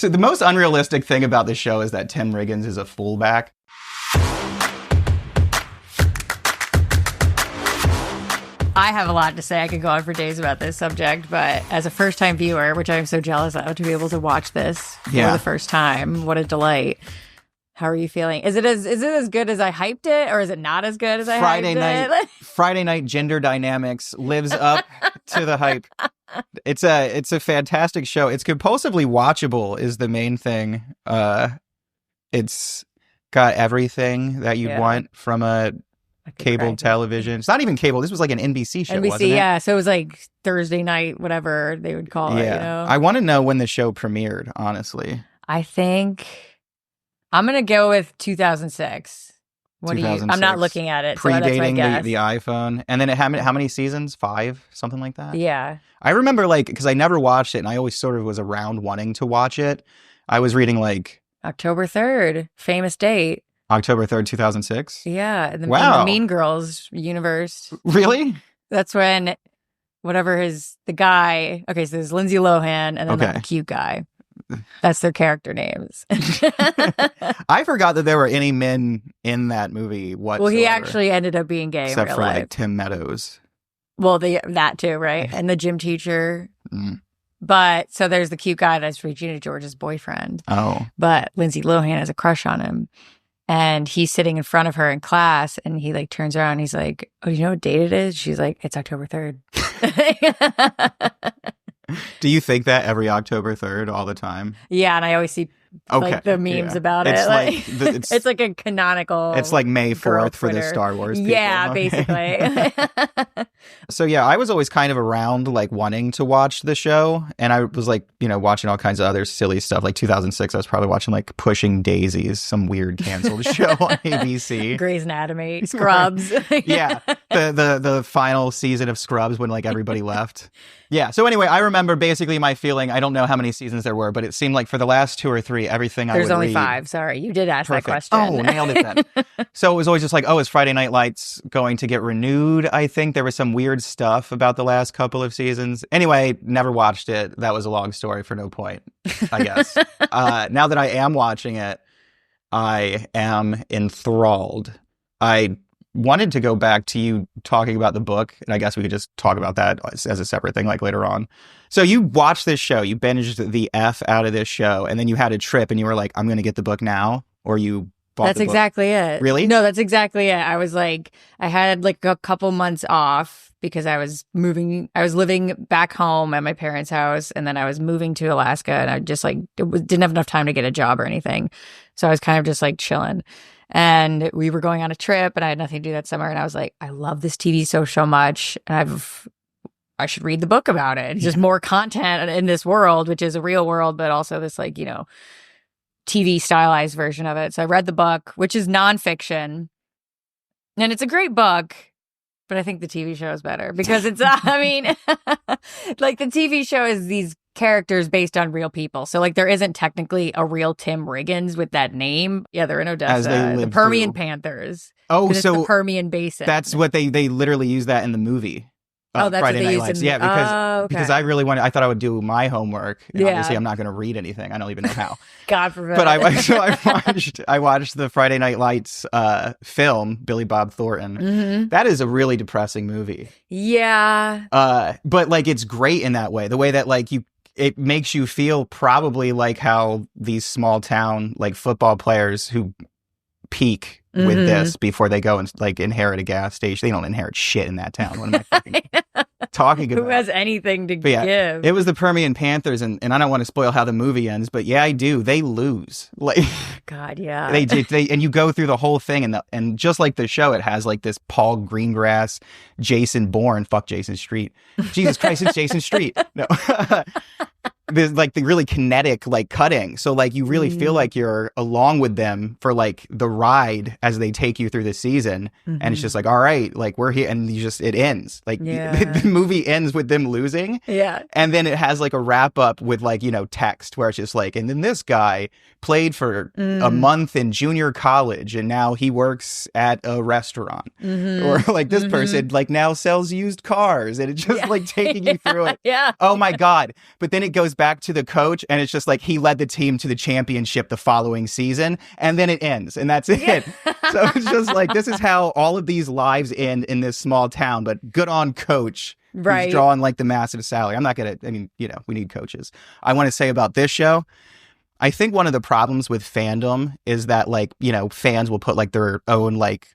So the most unrealistic thing about this show is that Tim Riggins is a fullback. I have a lot to say. I could go on for days about this subject, but as a first-time viewer, which I'm so jealous of, to be able to watch this for the first time, what a delight. How are you feeling? Is it as good as I hyped it, or is it not as good as I hyped it? Friday night gender dynamics lives up to the hype. It's a fantastic show. It's compulsively watchable is the main thing. It's got everything that you'd want from a cable television. It's not even cable. This was like an NBC show, wasn't it? Yeah. So it was like Thursday night, whatever they would call it, you know? I want to know when the show premiered, honestly. I think I'm going to go with 2006. What 2006. Do you? I'm not looking at it. Predating the iPhone. And then how many seasons? 5? Something like that? Yeah. I remember because I never watched it and I always sort of was around wanting to watch it. I was reading October 3rd, famous date. October 3rd, 2006? Yeah. In the Mean Girls universe. Really? That's when the guy, okay, so there's Lindsay Lohan and then the cute guy. That's their character names. I forgot that there were any men in that movie whatsoever. Well, he actually ended up being gay except in real for life. Tim Meadows. Well, that too, right? And the gym teacher. But so there's the cute guy that's Regina George's boyfriend. Oh. But Lindsay Lohan has a crush on him. And he's sitting in front of her in class and he turns around and he's like, oh, you know what date it is? She's like, it's October 3rd. Do you think that every October 3rd all the time? Yeah, and I always see the memes about it. It's like a canonical. It's like May 4th for the Star Wars people. Yeah, basically. So yeah, I was always kind of around wanting to watch the show, and I was watching all kinds of other silly stuff. Like 2006, I was probably watching Pushing Daisies, some weird canceled show on ABC. Grey's Anatomy, Scrubs. Yeah, the final season of Scrubs when everybody left. Yeah. So anyway, I remember basically my feeling. I don't know how many seasons there were, but it seemed like for the last 2 or 3, everything I would read. There's only 5. Sorry, you did ask that question. Oh, nailed it then. So it was always just is Friday Night Lights going to get renewed? I think there was some weird stuff about the last couple of seasons. Anyway, never watched it. That was a long story for no point, I guess. Now that I am watching it, I am enthralled. I wanted to go back to you talking about the book, and I guess we could just talk about that as a separate thing later on. So you watched this show, you binged the F out of this show, and then you had a trip and you were like, I'm going to get the book now, or you bought the book. That's exactly it. Really? No, that's exactly it. I was I had a couple months off because I was living back home at my parents' house, and then I was moving to Alaska, and I just didn't have enough time to get a job or anything. So I was kind of just chilling. And we were going on a trip and I had nothing to do that summer. And I was like, I love this TV show so much. And I should read the book about it. Just more content in this world, which is a real world, but also this TV stylized version of it. So I read the book, which is nonfiction. And it's a great book, but I think the TV show is better because it's, the TV show is these characters based on real people. So there isn't technically a real Tim Riggins with that name. Yeah, they're in Odessa. The Permian Panthers. Oh, so the Permian Basin. That's what they literally use that in the movie. That's Friday what they Night use Lights. in Yeah, because I really wanted. I thought I would do my homework. And obviously, I'm not going to read anything. I don't even know how. God forbid. But I watched the Friday Night Lights film, Billy Bob Thornton. Mm-hmm. That is a really depressing movie. Yeah. But it's great in that way. The way that it makes you feel probably like how these small town football players who peak with this before they go and inherit a gas station. They don't inherit shit in that town. What am I fucking talking about? Who has anything to give? It was the Permian Panthers, and I don't want to spoil how the movie ends, but yeah, I do. They lose. God, yeah. They and you go through the whole thing, and just like the show, it has this Paul Greengrass, Jason Bourne, fuck Jason Street. Jesus Christ, it's Jason Street. No. There's the really kinetic cutting, so you really feel like you're along with them for the ride as they take you through the season, and it's just all right, we're here, and it ends the movie ends with them losing, and then it has a wrap up with text where it's just and then this guy played for a month in junior college and now he works at a restaurant, or this person now sells used cars, and it's just taking you through it. Yeah. Oh my God. But then it goes goes back to the coach, and it's just like he led the team to the championship the following season, and then it ends, and that's it. Yeah. So it's just like, this is how all of these lives end in this small town, but good on coach. Right. Who's drawing like the massive salary. I'm not going to, I mean, you know, we need coaches. I want to say about this show, I think one of the problems with fandom is that, like, you know, fans will put like their own like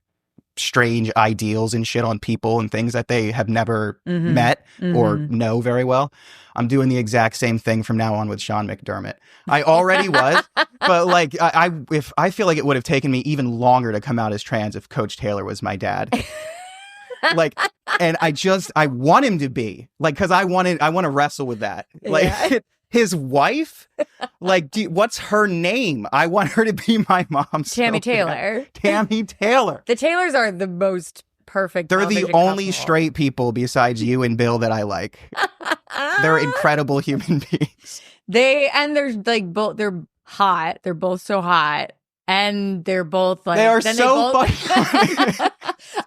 strange ideals and shit on people and things that they have never met or know very well. I'm doing the exact same thing from now on with Sean McDermott. I already was, but like I feel like it would have taken me even longer to come out as trans if Coach Taylor was my dad. Like, and I want him to be like, because I want to wrestle with that. Like, his wife, like, what's her name? I want her to be my mom. Tammy Taylor. Tammy Taylor. The Taylors are the most perfect. They're the only straight people besides you and Bill that I like. They're incredible human beings. They're like both. They're hot. They're both so hot. And they're both like... They are so funny.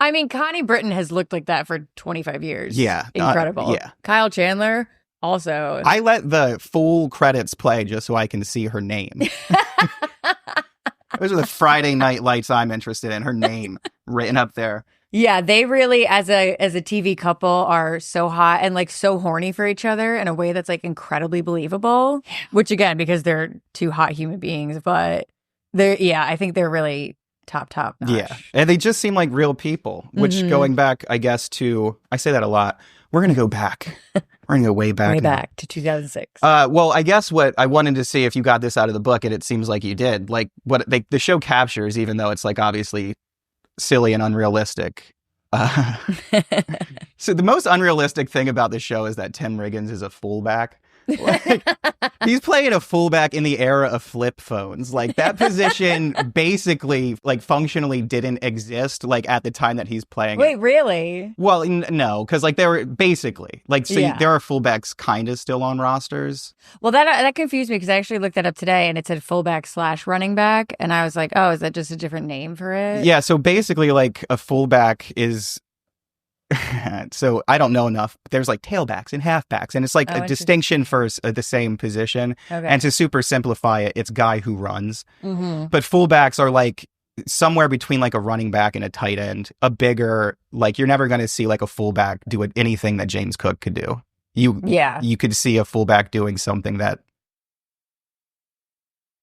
I mean, Connie Britton has looked like that for 25 years. Yeah. Incredible. Yeah. Kyle Chandler, also. I let the full credits play just so I can see her name. Those are the Friday Night Lights I'm interested in. Her name written up there. Yeah, they really, as a TV couple, are so hot and like so horny for each other in a way that's like incredibly believable. Which, again, because they're two hot human beings, but... I think they're really top notch. Yeah. And they just seem like real people, which going back, I guess, I say that a lot. We're going to go back. We're going to go way back. Way back to 2006. Well, I guess what I wanted to see if you got this out of the book, and it seems like you did, like what the show captures, even though it's like obviously silly and unrealistic. So the most unrealistic thing about the show is that Tim Riggins is a fullback. Like, he's playing a fullback in the era of flip phones. Like, that position basically, like, functionally didn't exist, like, at the time that he's playing. Wait, really? Well, no, because, like, they were basically, like, so there are fullbacks kind of still on rosters. Well, that confused me, because I actually looked that up today, and it said fullback / running back, and I was like, oh, is that just a different name for it? Yeah, so basically, like, a fullback is... So I don't know enough. There's like tailbacks and halfbacks, and it's like a distinction for the same position. Okay. And to super simplify it, it's guy who runs. But fullbacks are like somewhere between like a running back and a tight end, a bigger, like, you're never going to see like a fullback do anything that James Cook could do. You could see a fullback doing something that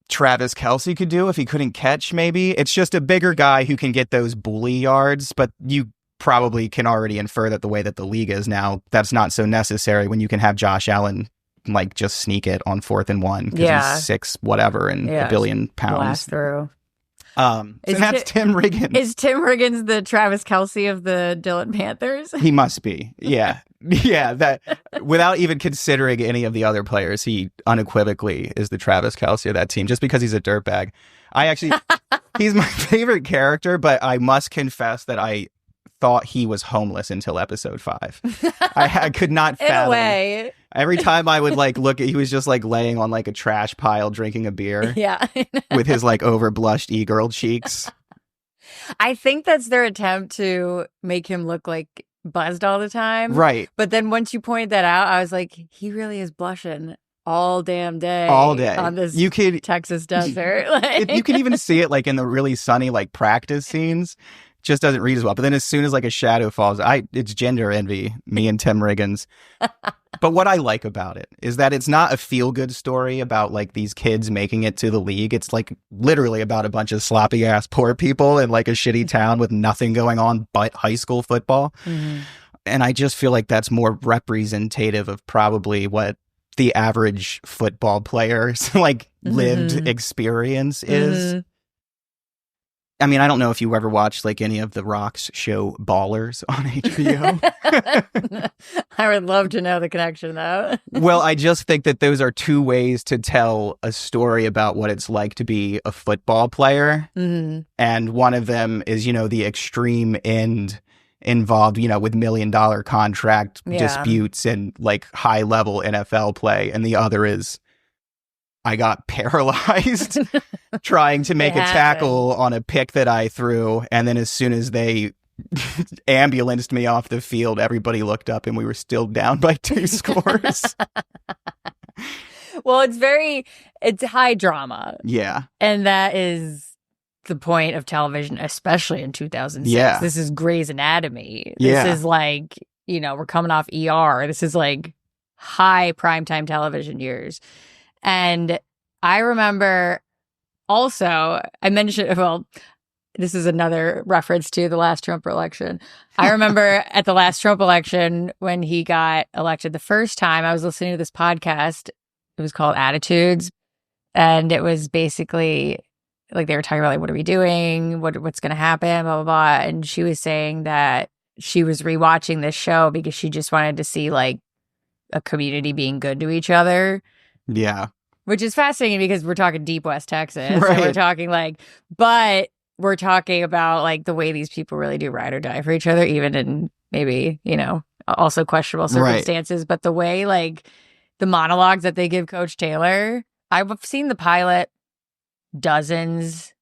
Travis Kelce could do if he couldn't catch, maybe. It's just a bigger guy who can get those bully yards, but you probably can already infer that the way that the league is now, that's not so necessary when you can have Josh Allen like just sneak it on 4th and 1 because he's 6 whatever and a billion pounds. Blast through. So that's Tim Riggins. Is Tim Riggins the Travis Kelce of the Dillon Panthers? He must be. Yeah. Yeah. That without even considering any of the other players, he unequivocally is the Travis Kelce of that team just because he's a dirtbag. He's my favorite character, but I must confess that I thought he was homeless until episode 5. I could not fathom. In a way. Every time I would like look at, he was just like laying on like a trash pile drinking a beer. Yeah. With his like over blushed e-girl cheeks. I think that's their attempt to make him look like buzzed all the time. Right. But then once you pointed that out, I was like, he really is blushing all damn day. All day. On this Texas desert. Like... You can even see it like in the really sunny like practice scenes. Just doesn't read as well. But then as soon as like a shadow falls, it's gender envy, me and Tim Riggins. But what I like about it is that it's not a feel-good story about like these kids making it to the league. It's like literally about a bunch of sloppy ass poor people in like a shitty town with nothing going on but high school football. And I just feel like that's more representative of probably what the average football player's like lived experience is. I mean, I don't know if you ever watched like any of The Rock's show Ballers on HBO. I would love to know the connection, though. Well, I just think that those are two ways to tell a story about what it's like to be a football player. And one of them is, you know, the extreme end involved, you know, with $1 million contract disputes and like high level NFL play. And the other is, I got paralyzed trying to make a tackle on a pick that I threw. And then as soon as they ambulanced me off the field, everybody looked up and we were still down by 2 scores. Well, it's high drama. Yeah. And that is the point of television, especially in 2006. Yeah. This is Grey's Anatomy. Yeah. This is like, we're coming off ER. This is like high primetime television years. And I remember also, I mentioned, well, this is another reference to the last Trump election. I remember at the last Trump election when he got elected the first time, I was listening to this podcast. It was called Attitudes. And it was basically like they were talking about like, what are we doing? What's going to happen? Blah, blah, blah. And she was saying that she was rewatching this show because she just wanted to see like a community being good to each other. Yeah. Which is fascinating because we're talking deep West Texas. Right. And we're talking like, but we're talking about like the way these people really do ride or die for each other, even in maybe, also questionable circumstances. Right. But the way like the monologues that they give Coach Taylor, I've seen the pilot dozens,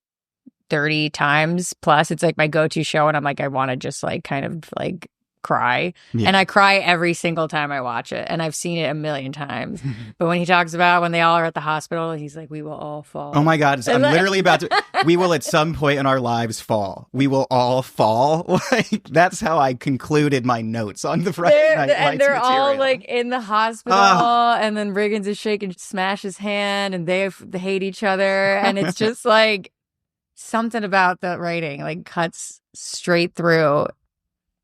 30 times plus. It's like my go-to show. And I'm like, I want to just like kind of like cry. Yeah. And I cry every single time I watch it. And I've seen it a million times. But when he talks about when they all are at the hospital, he's like, we will all fall. Oh my God. I'm literally about to, we will at some point in our lives fall. We will all fall. Like that's how I concluded my notes on the Friday Night Lights and they're material. all like in the hospital and then Riggins is shaking Smash's hand and they hate each other. And it's just like something about the writing like cuts straight through.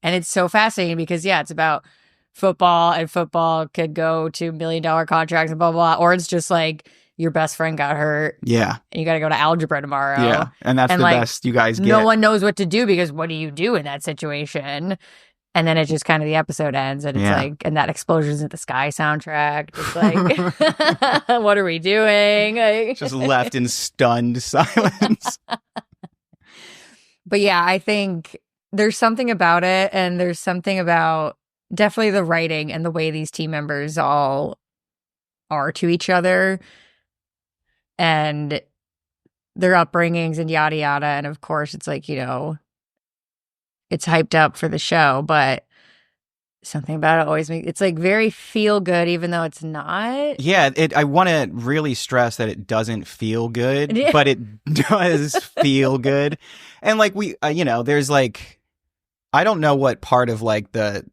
And it's so fascinating because, it's about football and football could go to $1 million contracts and blah, blah, blah. Or it's just like your best friend got hurt. Yeah. And you got to go to algebra tomorrow. Yeah. And that's the best you guys get. No one knows what to do because what do you do in that situation? And then it just kind of the episode ends and it's like, and that Explosions in the Sky soundtrack. It's like, what are we doing? Just left in stunned silence. But yeah, I think there's something about it, and there's something about definitely the writing and the way these team members all are to each other and their upbringings and yada yada. And of course, it's like, it's hyped up for the show, but something about it always makes it's like very feel good, even though it's not. Yeah, I want to really stress that it doesn't feel good, but it does feel good. And like we, there's like, I don't know what part of like the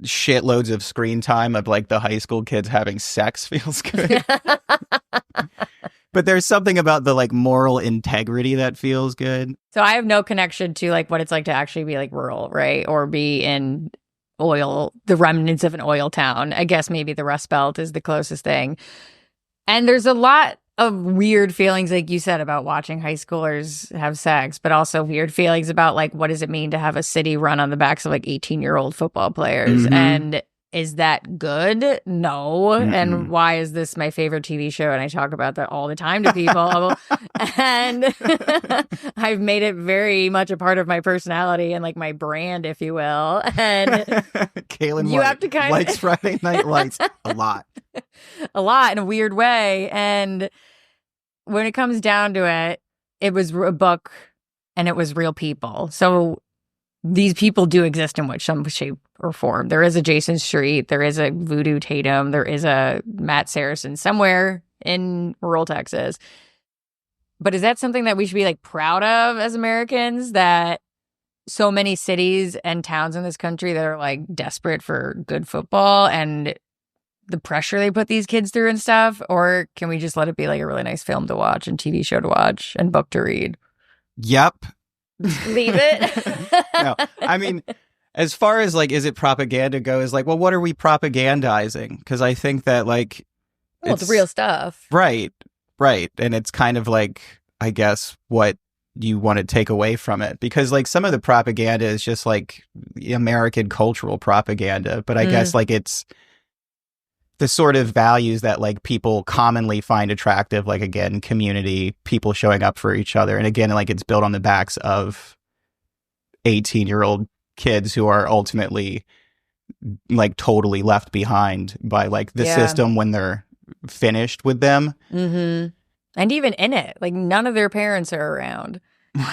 shitloads of screen time of like the high school kids having sex feels good. But there's something about the like moral integrity that feels good. So I have no connection to like what it's like to actually be like rural, right? Or be in the remnants of an oil town. I guess maybe the Rust Belt is the closest thing. And there's a lot of weird feelings, like you said, about watching high schoolers have sex, but also weird feelings about like, what does it mean to have a city run on the backs of like 18-year-old football players? Mm-hmm. And is that good? No. Mm-hmm. And why is this my favorite TV show? And I talk about that all the time to people. And I've made it very much a part of my personality and like my brand, if you will. And Kaylin you have to kind likes of Friday Night Lights a lot. A lot in a weird way. And when it comes down to it, it was a book and it was real people. So these people do exist in some shape or form. There is a Jason Street. There is a Voodoo Tatum. There is a Matt Saracen somewhere in rural Texas. But is that something that we should be like proud of as Americans, that so many cities and towns in this country that are like desperate for good football and the pressure they put these kids through and stuff? Or can we just let it be like a really nice film to watch and TV show to watch and book to read? Yep. Leave it. No, I mean, as far as like, is it propaganda goes, like, well, what are we propagandizing? Because I think that like, well, it's real stuff. Right. And it's kind of like, I guess, what you want to take away from it. Because like some of the propaganda is just like American cultural propaganda. But I guess like it's the sort of values that like people commonly find attractive, like again, community, people showing up for each other. And again, like it's built on the backs of 18-year-old kids who are ultimately like totally left behind by like the system when they're finished with them. Mm-hmm. And even in it, like none of their parents are around.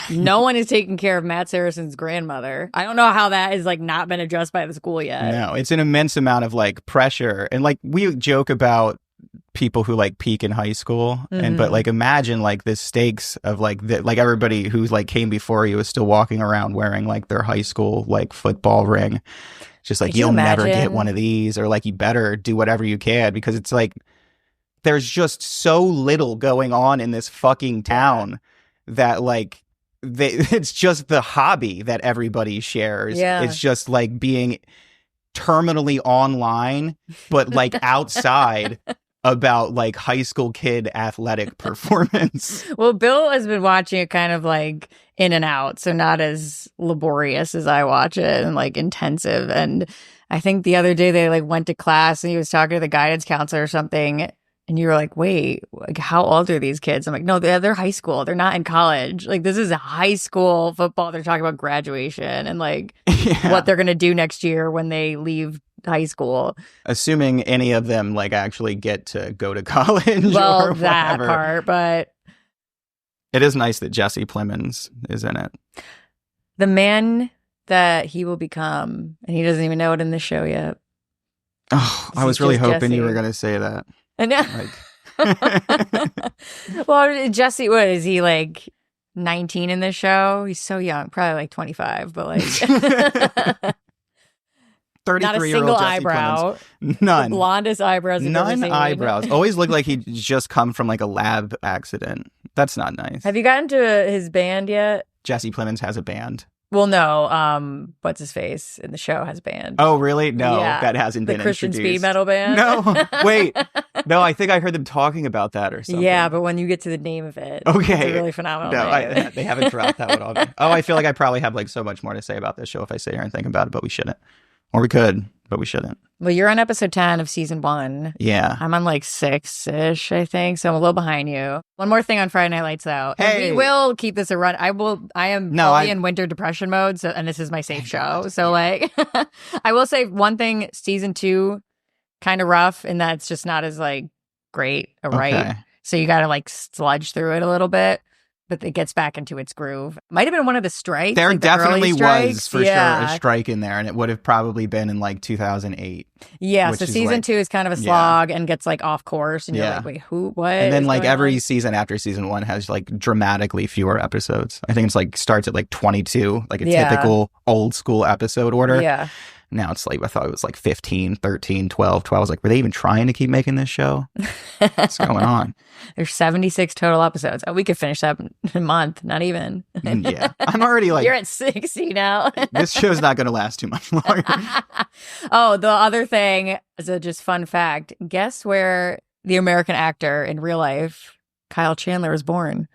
No one is taking care of Matt Saracen's grandmother. I don't know how that has like not been addressed by the school yet. No, it's an immense amount of like pressure. And like we joke about people who like peak in high school, and but like imagine like the stakes of like like everybody who's like came before you is still walking around wearing like their high school like football ring. Just like, you'll never get one of these, or like you better do whatever you can, because it's like there's just so little going on in this fucking town that like it's just the hobby that everybody shares. It's just like being terminally online, but like outside about like high school kid athletic performance. Well, Bill has been watching it kind of like in and out, so not as laborious as I watch it and like intensive. And I think the other day they like went to class and he was talking to the guidance counselor or something, and you were like, wait, like, how old are these kids? I'm like, no, they're high school. They're not in college. Like, this is high school football. They're talking about graduation and like what they're going to do next year when they leave high school. Assuming any of them like actually get to go to college. Well, or that whatever. part, but it is nice that Jesse Plemons is in it. The man that he will become, and he doesn't even know it in the show yet. Oh, I was really hoping Jesse. you were going to say that. I know. Well, Jesse, what is he, like 19 in this show? He's so young, probably like 25, but like 33-year-old not a single Jesse eyebrow. Plemons. None. The blondest eyebrows. None eyebrows. Always look like he just come from like a lab accident. That's not nice. Have you gotten to his band yet? Jesse Plemons has a band. Well, no. What's his face in the show has a band. Oh, really? No, Yeah. that hasn't been The Christian introduced. speed metal band. No, wait. No, I think I heard them talking about that or something. Yeah, but when you get to the name of it, okay, it's a really phenomenal No, name. they haven't dropped that one on me. Oh, I feel like I probably have like so much more to say about this show if I sit here and think about it, but we shouldn't. Or we could, but we shouldn't. Well, you're on episode 10 of season 1. Yeah. I'm on like 6-ish, I think. So I'm a little behind you. One more thing on Friday Night Lights Out. And Hey. we will keep this a run. I am fully in winter depression mode, so, and this is my safe show. So like, I will say one thing, season 2, kind of rough in that it's just not as like great a write. Okay. So you got to like sludge through it a little bit. But it gets back into its groove. Might have been one of the strikes. There like the definitely early strikes. was for sure a strike in there, and it would have probably been in like 2008. Yeah, which so is season like- 2 is kind of a slog and gets like off course, and you're Yeah. like, wait, who, what? And then is like going every on? season after season 1 has like dramatically fewer episodes. I think it's like starts at like 22, like a typical old school episode order. Yeah. Now it's like, I thought it was like 15, 13, 12. I was like, were they even trying to keep making this show? What's going on? There's 76 total episodes. Oh, we could finish that in a month, not even. And yeah, I'm already like, You're at 60 now. this show's not going to last too much longer. Oh, the other thing is a just fun fact. Guess where the American actor in real life, Kyle Chandler, was born?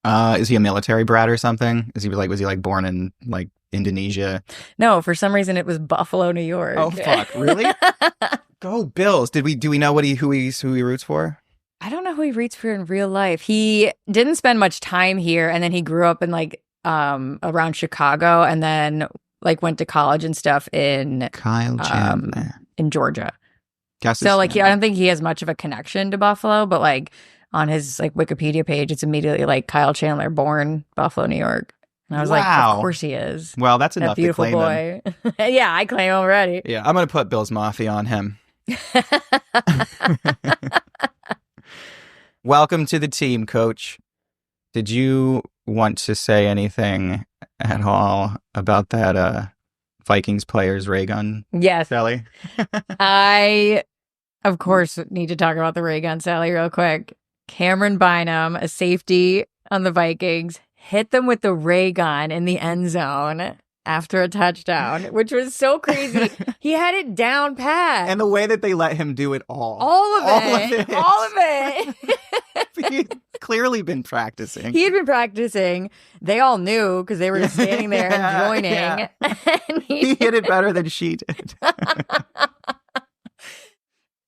Is he a military brat or something? Was he like born in like Indonesia? No, for some reason it was Buffalo, New York. Oh fuck, really? Go Bills. Do we know who he roots for? I don't know who he roots for in real life. He didn't spend much time here, and then he grew up in like around Chicago, and then like went to college and stuff in Kyle Chandler. in Georgia. Guess So like I don't think he has much of a connection to Buffalo, but like on his like Wikipedia page, it's immediately like Kyle Chandler, born Buffalo, New York. And I was like, Wow. of course he is. Well, that's That enough to beautiful claim him. boy. Yeah, I claim him already. Yeah, I'm gonna put Bills Mafia on him. Welcome to the team, Coach. Did you want to say anything at all about that Vikings player's ray gun, Yes. Sally? I, of course, need to talk about the ray gun, Sally, real quick. Cameron Bynum, a safety on the Vikings, hit them with the ray gun in the end zone after a touchdown, which was so crazy. He had it down pat. And the way that they let him do it all of it. All of it. He's clearly been practicing. He had been practicing. They all knew because they were just standing there and joining. Yeah. And He hit it better than she did.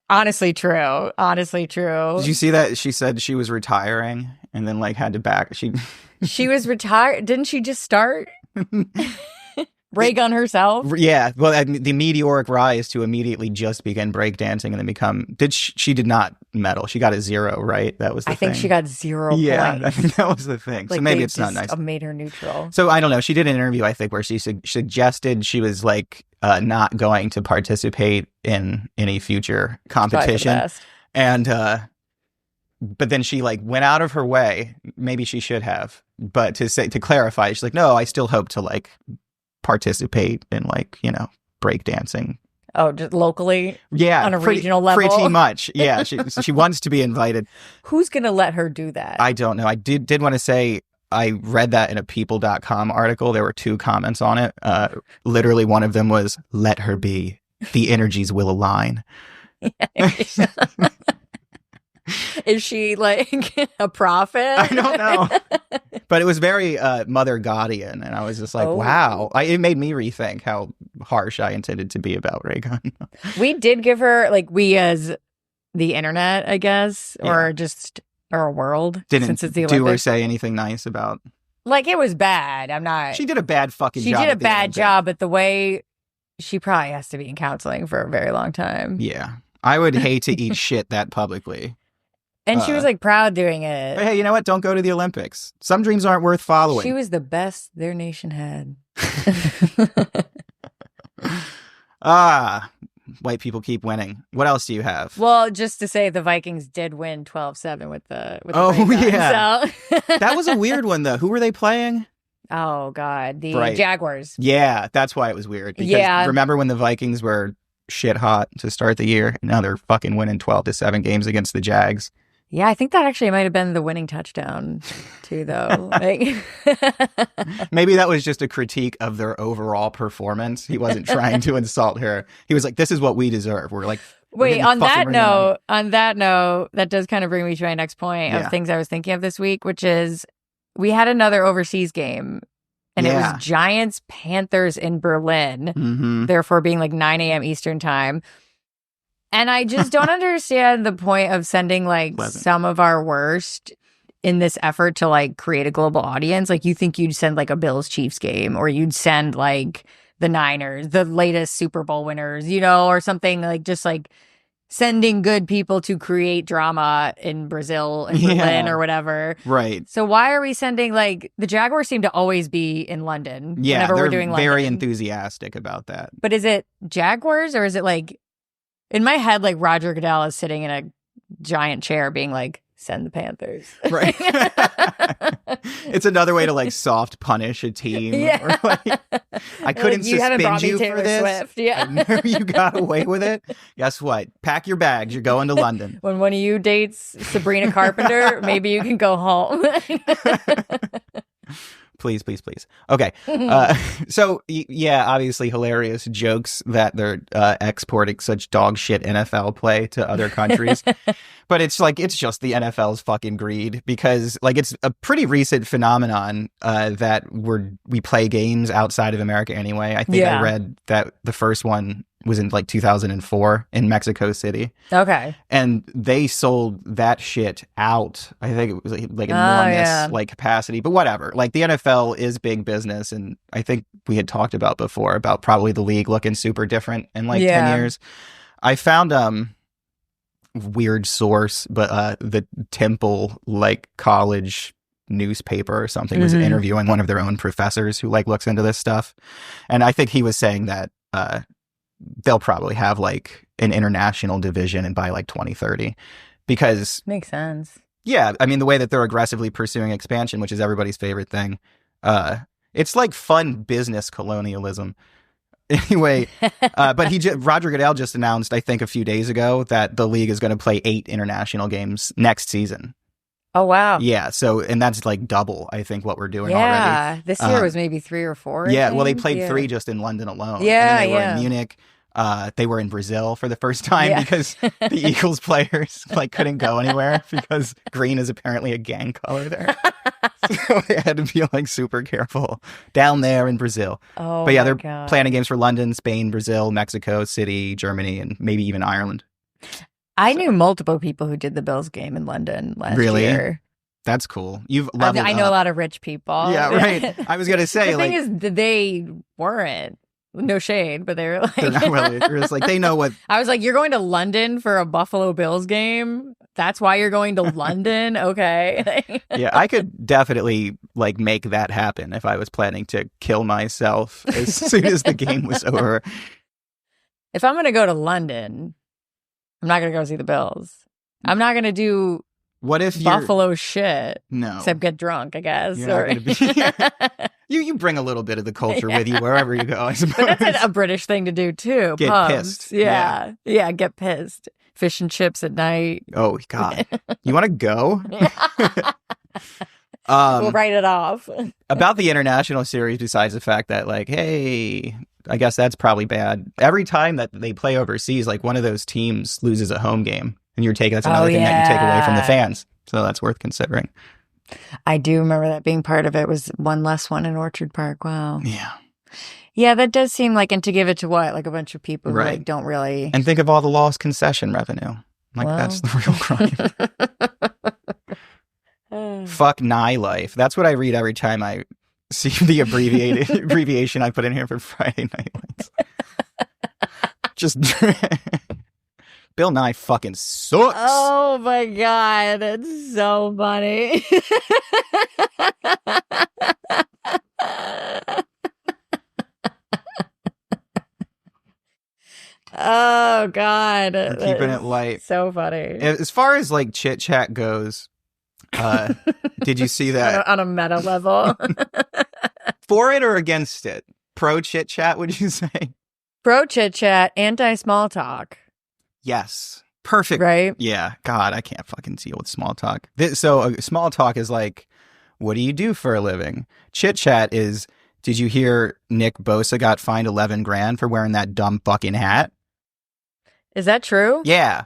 Honestly true. Honestly true. Did you see that she said she was retiring and then like had to back? She was retired. Didn't she just start? Ray gun herself? Yeah, well, the meteoric rise to immediately just begin breakdancing and then become. She did not medal. She got a 0, right? That was the I thing. think she got 0 Yeah, I points. think that was the thing. Like so maybe they it's not just nice. Made her neutral. So I don't know. She did an interview, I think, where she suggested she was like not going to participate in any future Probably for the competition. best. And but then she like went out of her way, maybe she should have, but to clarify, she's like, no, I still hope to like participate in like, you know, breakdancing. Oh, just locally? Yeah. On a regional level? Pretty much. Yeah. She wants to be invited. Who's going to let her do that? I don't know. I did want to say I read that in a people.com article. There were 2 comments on it. Literally one of them was, let her be. The energies will align. Is she like a prophet? I don't know. But it was very Mother Gaudian. And I was just like, wow. It made me rethink how harsh I intended to be about Raygun. We did give her, like, we as the internet, I guess, or just our world. Didn't since it's the do Olympics. or say anything nice about. Like, it was bad. I'm not. She did a bad fucking job. She did a bad job, but the way she probably has to be in counseling for a very long time. Yeah. I would hate to eat shit that publicly. And she was like proud doing it. But hey, you know what? Don't go to the Olympics. Some dreams aren't worth following. She was the best their nation had. White people keep winning. What else do you have? Well, just to say the Vikings did win 12-7 with the Ravens, yeah. So. That was a weird one though. Who were they playing? Oh God, the Jaguars. Yeah, that's why it was weird. Because remember when the Vikings were shit hot to start the year? Now they're fucking winning 12-7 games against the Jags. Yeah, I think that actually might have been the winning touchdown, too, though. Maybe that was just a critique of their overall performance. He wasn't trying to insult her. He was like, "This is what we deserve." We're like, wait. On that note, that does kind of bring me to my next point of things I was thinking of this week, which is we had another overseas game, and it was Giants Panthers in Berlin. Therefore, being like 9 a.m. Eastern time. And I just don't understand the point of sending like some of our worst in this effort to like create a global audience. Like you think you'd send like a Bills Chiefs game, or you'd send like the Niners, the latest Super Bowl winners, you know, or something, like just like sending good people to create drama in Brazil and Berlin or whatever. Right. So why are we sending like the Jaguars seem to always be in London whenever we're doing London. Very enthusiastic about that. But is it Jaguars or is it like, in my head, like Roger Goodell is sitting in a giant chair being like, send the Panthers. Right. It's another way to like soft punish a team. Yeah. Or, like, I couldn't suspend you for this. Swift. Yeah. I knew you got away with it. Guess what? Pack your bags. You're going to London. When one of you dates Sabrina Carpenter, maybe you can go home. Please, please, please. Okay. So, yeah, obviously hilarious jokes that they're exporting such dog shit NFL play to other countries. But it's like, it's just the NFL's fucking greed, because like it's a pretty recent phenomenon that we play games outside of America anyway. I think I read that the first one was in like 2004 in Mexico City. Okay. And they sold that shit out. I think it was like enormous like capacity, but whatever. Like the NFL is big business. And I think we had talked about before about probably the league looking super different in like 10 years. I found weird source, but the Temple like college newspaper or something was interviewing one of their own professors who like looks into this stuff. And I think he was saying that they'll probably have like an international division and by like 2030, because makes sense. Yeah, I mean the way that they're aggressively pursuing expansion, which is everybody's favorite thing. It's like fun business colonialism. Anyway, but Roger Goodell just announced, I think a few days ago, that the league is going to play 8 international games next season. Oh, wow. Yeah. So, and that's like double, I think, what we're doing already. Yeah. This year was maybe 3 or 4. Yeah. Well, they played 3 just in London alone. Yeah. And then they were in Munich. They were in Brazil for the first time because the Eagles players like couldn't go anywhere because green is apparently a gang color there. So they had to be like super careful down there in Brazil. Oh, but yeah, they're planning games for London, Spain, Brazil, Mexico City, Germany, and maybe even Ireland. I knew multiple people who did the Bills game in London last year. That's cool. You've leveled I know a lot of rich people. Yeah, right. I was going to say, the like, thing is, they weren't. No shade, but they were like, they're not really. They're just like, they know what. I was like, you're going to London for a Buffalo Bills game? That's why you're going to London? Okay. Yeah, I could definitely like make that happen if I was planning to kill myself as soon as the game was over. If I'm going to go to London, I'm not going to go see the Bills. I'm not going to do What if Buffalo shit. No. Except get drunk, I guess. You're not gonna be... you bring a little bit of the culture with you wherever you go, I suppose. But that's a British thing to do, too. Get Pubs. pissed. Yeah, get pissed. Fish and chips at night. Oh, God. You want to go? We'll write it off. About the international series, besides the fact that, like, hey, I guess that's probably bad. Every time that they play overseas, like, one of those teams loses a home game. And that's another thing that you take away from the fans. So that's worth considering. I do remember that being part of it was one less one in Orchard Park. Wow. Yeah. Yeah, that does seem like, and to give it to what? Like a bunch of people who like, don't really. And think of all the lost concession revenue. Like, that's the real crime. Fuck Nye Life. That's what I read every time I see the abbreviation I put in here for Friday Night Lights. Just Bill Nye fucking sucks. Oh my God, that's so funny. Oh God, we're keeping it light. So funny. As far as like chit chat goes, did you see that on a meta level? For it or against it? Pro chit chat? Would you say? Pro chit chat, anti small talk. Yes. Perfect. Right? Yeah. God, I can't fucking deal with small talk. So small talk is like, what do you do for a living? Chit chat is, did you hear Nick Bosa got fined $11,000 for wearing that dumb fucking hat? Is that true? Yeah.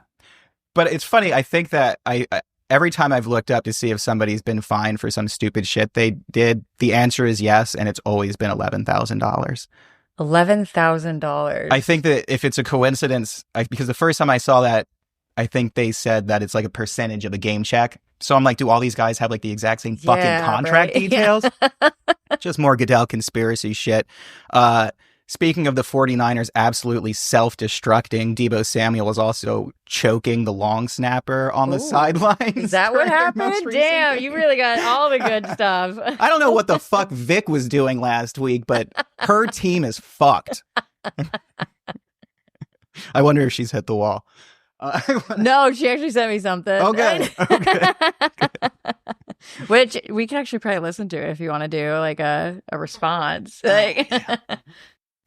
But it's funny. I think that I every time I've looked up to see if somebody's been fined for some stupid shit they did, the answer is yes. And it's always been $11,000. $11,000. I think that if it's a coincidence, because the first time I saw that, I think they said that it's like a percentage of a game check. So I'm like, do all these guys have like the exact same fucking contract details? Yeah. Just more Goodell conspiracy shit. Speaking of the 49ers absolutely self-destructing, Deebo Samuel was also choking the long snapper on the sidelines. Is that what happened? Damn, you really got all the good stuff. I don't know what the fuck Vic was doing last week, but her team is fucked. I wonder if she's hit the wall. No, she actually sent me something. Okay. Which we can actually probably listen to if you want to do like a response. Yeah.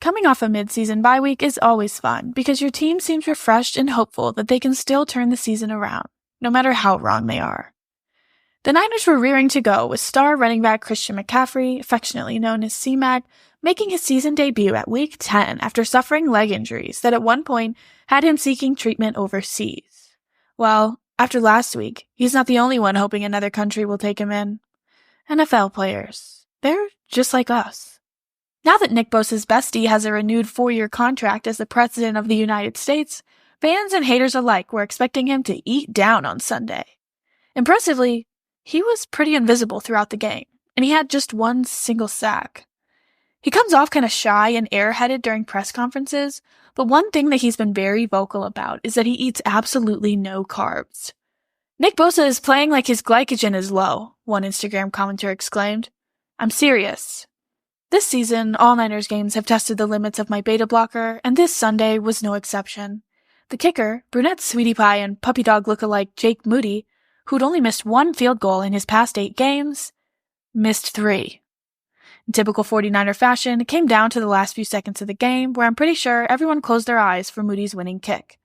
Coming off a mid-season bye week is always fun because your team seems refreshed and hopeful that they can still turn the season around, no matter how wrong they are. The Niners were rearing to go with star running back Christian McCaffrey, affectionately known as C-Mac, making his season debut at Week 10 after suffering leg injuries that at one point had him seeking treatment overseas. Well, after last week, he's not the only one hoping another country will take him in. NFL players, they're just like us. Now that Nick Bosa's bestie has a renewed 4-year contract as the President of the United States, fans and haters alike were expecting him to eat down on Sunday. Impressively, he was pretty invisible throughout the game, and he had just one single sack. He comes off kind of shy and airheaded during press conferences, but one thing that he's been very vocal about is that he eats absolutely no carbs. Nick Bosa is playing like his glycogen is low, one Instagram commenter exclaimed. I'm serious. This season, all Niners games have tested the limits of my beta blocker, and this Sunday was no exception. The kicker, brunette sweetie pie and puppy dog lookalike Jake Moody, who'd only missed 1 field goal in his past 8 games, missed 3. In typical 49er fashion, it came down to the last few seconds of the game, where I'm pretty sure everyone closed their eyes for Moody's winning kick.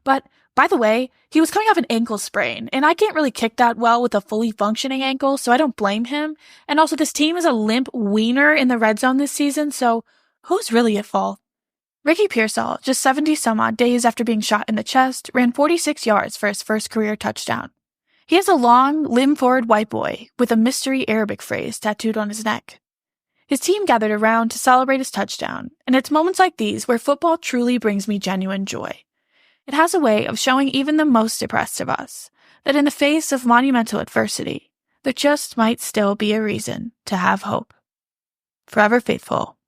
But, by the way, he was coming off an ankle sprain, and I can't really kick that well with a fully functioning ankle, so I don't blame him. And also, this team is a limp wiener in the red zone this season, so who's really at fault? Ricky Pearsall, just 70-some-odd days after being shot in the chest, ran 46 yards for his first career touchdown. He has a long, limb-forward white boy with a mystery Arabic phrase tattooed on his neck. His team gathered around to celebrate his touchdown, and it's moments like these where football truly brings me genuine joy. It has a way of showing even the most depressed of us that in the face of monumental adversity, there just might still be a reason to have hope. Forever faithful,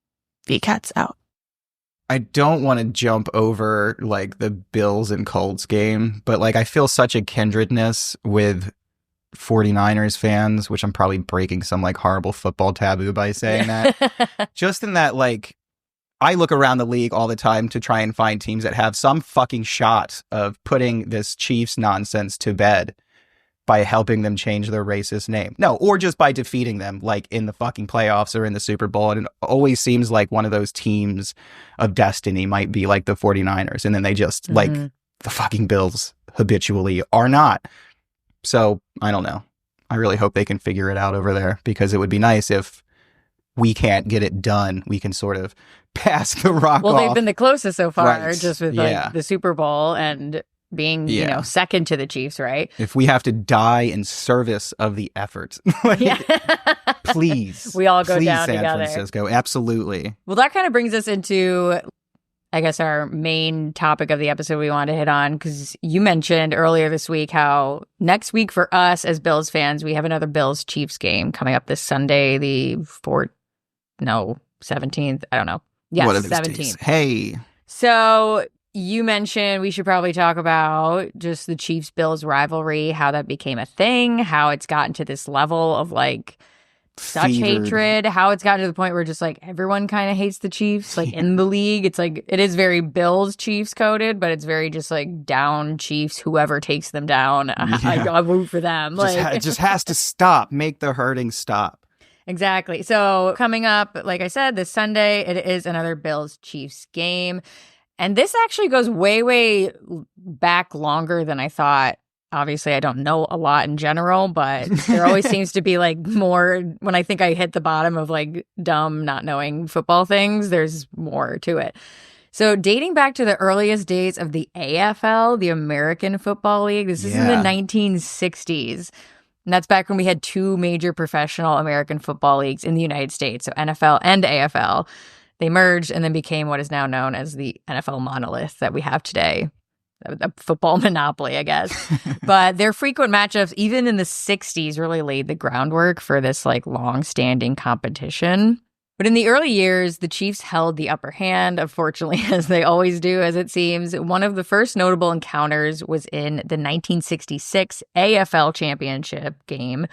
V-Cats out. I don't want to jump over like the Bills and Colts game, but like I feel such a kindredness with 49ers fans, which I'm probably breaking some like horrible football taboo by saying that. Just in that like I look around the league all the time to try and find teams that have some fucking shot of putting this Chiefs nonsense to bed by helping them change their racist name. No, or just by defeating them, like in the fucking playoffs or in the Super Bowl. And it always seems like one of those teams of destiny might be like the 49ers. And then they just, like the fucking Bills habitually are not. So, I don't know. I really hope they can figure it out over there, because it would be nice if we can't get it done. We can sort of pass the rock off. They've been the closest so far, Right. just with like the Super Bowl and being, you know, second to the Chiefs, right? If we have to die in service of the effort, please. We all go down San together. Francisco. Absolutely. Well, that kind of brings us into, I guess, our main topic of the episode we wanted to hit on, because you mentioned earlier this week how next week for us as Bills fans, we have another Bills-Chiefs game coming up this Sunday, the 17th. I don't know. Yes, What are those 17th. days? Hey. So you mentioned we should probably talk about just the Chiefs-Bills rivalry, how that became a thing, how it's gotten to this level of like such Fevered. hatred, how it's gotten to the point where just like everyone kind of hates the Chiefs, like in the league. It's like, it is very Bills Chiefs coded, but it's very just like down Chiefs, whoever takes them down. I root for them. It just has to stop. Make the hurting stop. Exactly. So coming up, like I said, this Sunday, it is another Bills-Chiefs game. And this actually goes way, way back longer than I thought. Obviously, I don't know a lot in general, but there always seems to be like more, when I think I hit the bottom of like dumb, not knowing football things, there's more to it. So dating back to the earliest days of the AFL, the American Football League, this is in the 1960s. And that's back when we had two major professional American football leagues in the United States, so NFL and AFL. They merged and then became what is now known as the NFL monolith that we have today. A football monopoly, I guess. But their frequent matchups, even in the 60s, really laid the groundwork for this like long-standing competition. But in the early years, the Chiefs held the upper hand, unfortunately, as they always do, as it seems. One of the first notable encounters was in the 1966 AFL Championship game,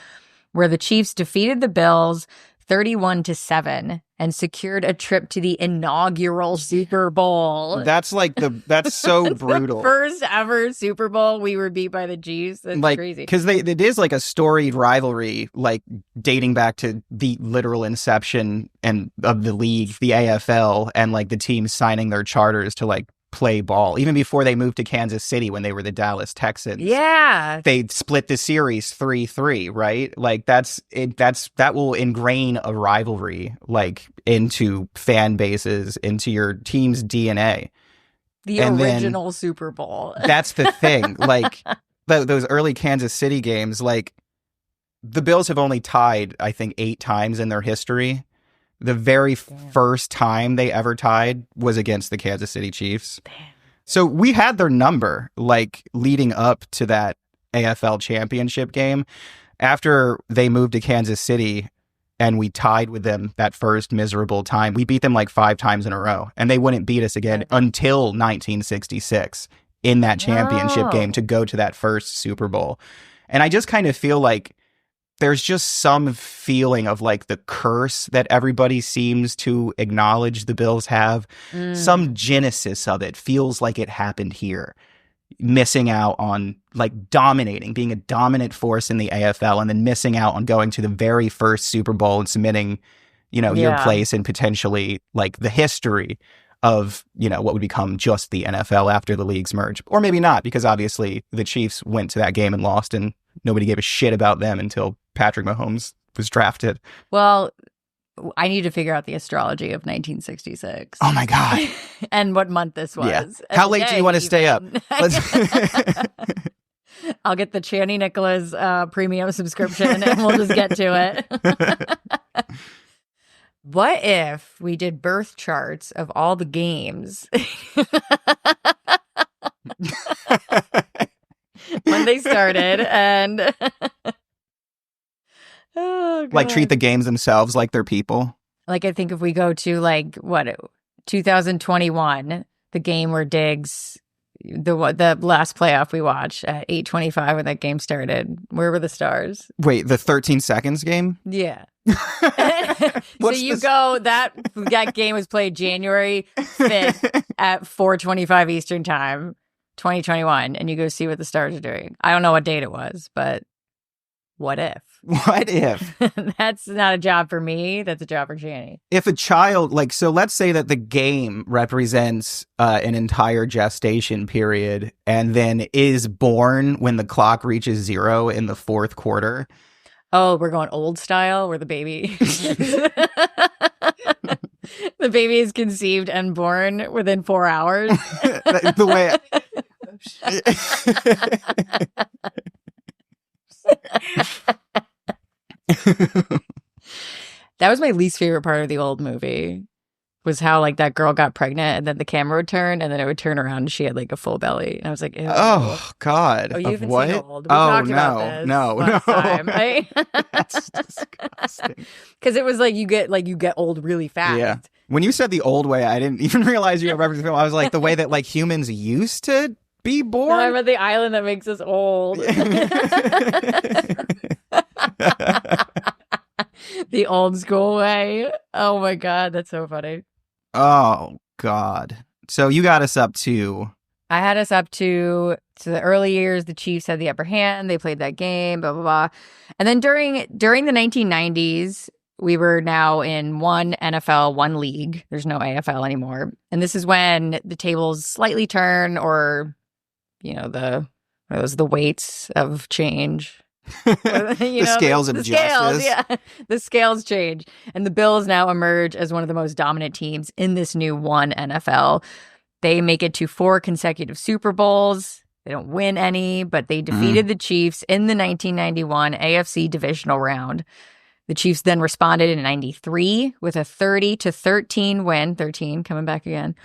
where the Chiefs defeated the Bills 31-7 and secured a trip to the inaugural Super Bowl. That's so brutal. The first ever Super Bowl we were beat by the Chiefs. That's like, crazy. Because it is like a storied rivalry, like dating back to the literal inception of the league, the AFL, and like the teams signing their charters to like play ball. Even before they moved to Kansas City when they were the Dallas Texans. Yeah. They split the series 3-3, right? Like that will ingrain a rivalry like into fan bases, into your team's DNA. The original Super Bowl. That's the thing. Like those early Kansas City games, like the Bills have only tied, I think, 8 times in their history. The very first time they ever tied was against the Kansas City Chiefs. Damn. So we had their number, like, leading up to that AFL championship game. After they moved to Kansas City and we tied with them that first miserable time, we beat them like 5 times in a row. And they wouldn't beat us again until 1966 in that championship game to go to that first Super Bowl. And I just kind of feel like there's just some feeling of like the curse that everybody seems to acknowledge the Bills have. Some genesis of it feels like it happened here. Missing out on like dominating, being a dominant force in the AFL, and then missing out on going to the very first Super Bowl and submitting, your place in potentially like the history of, what would become just the NFL after the leagues merge. Or maybe not, because obviously the Chiefs went to that game and lost, and nobody gave a shit about them until Patrick Mahomes was drafted. Well, I need to figure out the astrology of 1966. Oh my God. And what month this was. Yeah. And How late do you want to stay up? I'll get the Channy Nicholas premium subscription and we'll just get to it. What if we did birth charts of all the games when they started and like treat the games themselves like they're people? Like, I think if we go to 2021, the game where Diggs, the last playoff we watched at 8:25 when that game started, where were the stars? Wait, the 13 seconds game? Yeah. So you go, that game was played January 5th at 4:25 Eastern time, 2021, and you go see what the Stars are doing. I don't know what date it was, but what if? What if? That's not a job for me. That's a job for Janie. If a child, so let's say that the game represents an entire gestation period and then is born when the clock reaches 0 in the fourth quarter. Oh, we're going old style where the baby the baby is conceived and born within 4 hours. The way That was my least favorite part of the old movie, was how that girl got pregnant and then the camera would turn and then it would turn around and she had a full belly. And I was like, ew. Oh God. Oh, you haven't what? seen Old. We talked about this no. last time, right? That's disgusting. Because it was you get old really fast. Yeah. When you said the old way, I didn't even realize you were referencing film. I was like, the way that humans used to be born. No, I'm at the island that makes us old. The old school way. Oh my God, that's so funny. Oh God. So you got us up to... I had us up to the early years. The Chiefs had the upper hand. They played that game, blah, blah, blah. And then during the 1990s, we were now in one NFL, one league. There's no AFL anymore. And this is when the tables slightly turn, or, the weights of change. The scales of justice. Yeah. The scales change. And the Bills now emerge as one of the most dominant teams in this new one NFL. They make it to 4 consecutive Super Bowls. They don't win any, but they defeated the Chiefs in the 1991 AFC divisional round. The Chiefs then responded in 93 with a 30-13 win, 13 coming back again,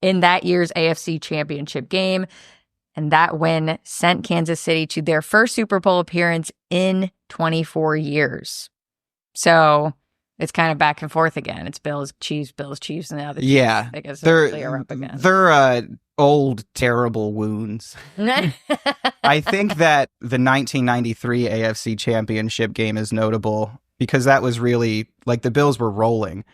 in that year's AFC championship game. And that win sent Kansas City to their first Super Bowl appearance in 24 years. So it's kind of back and forth again. It's Bills, Chiefs, and now the Chiefs, I guess they are up again. They're old, terrible wounds. I think that the 1993 AFC championship game is notable because that was really, the Bills were rolling.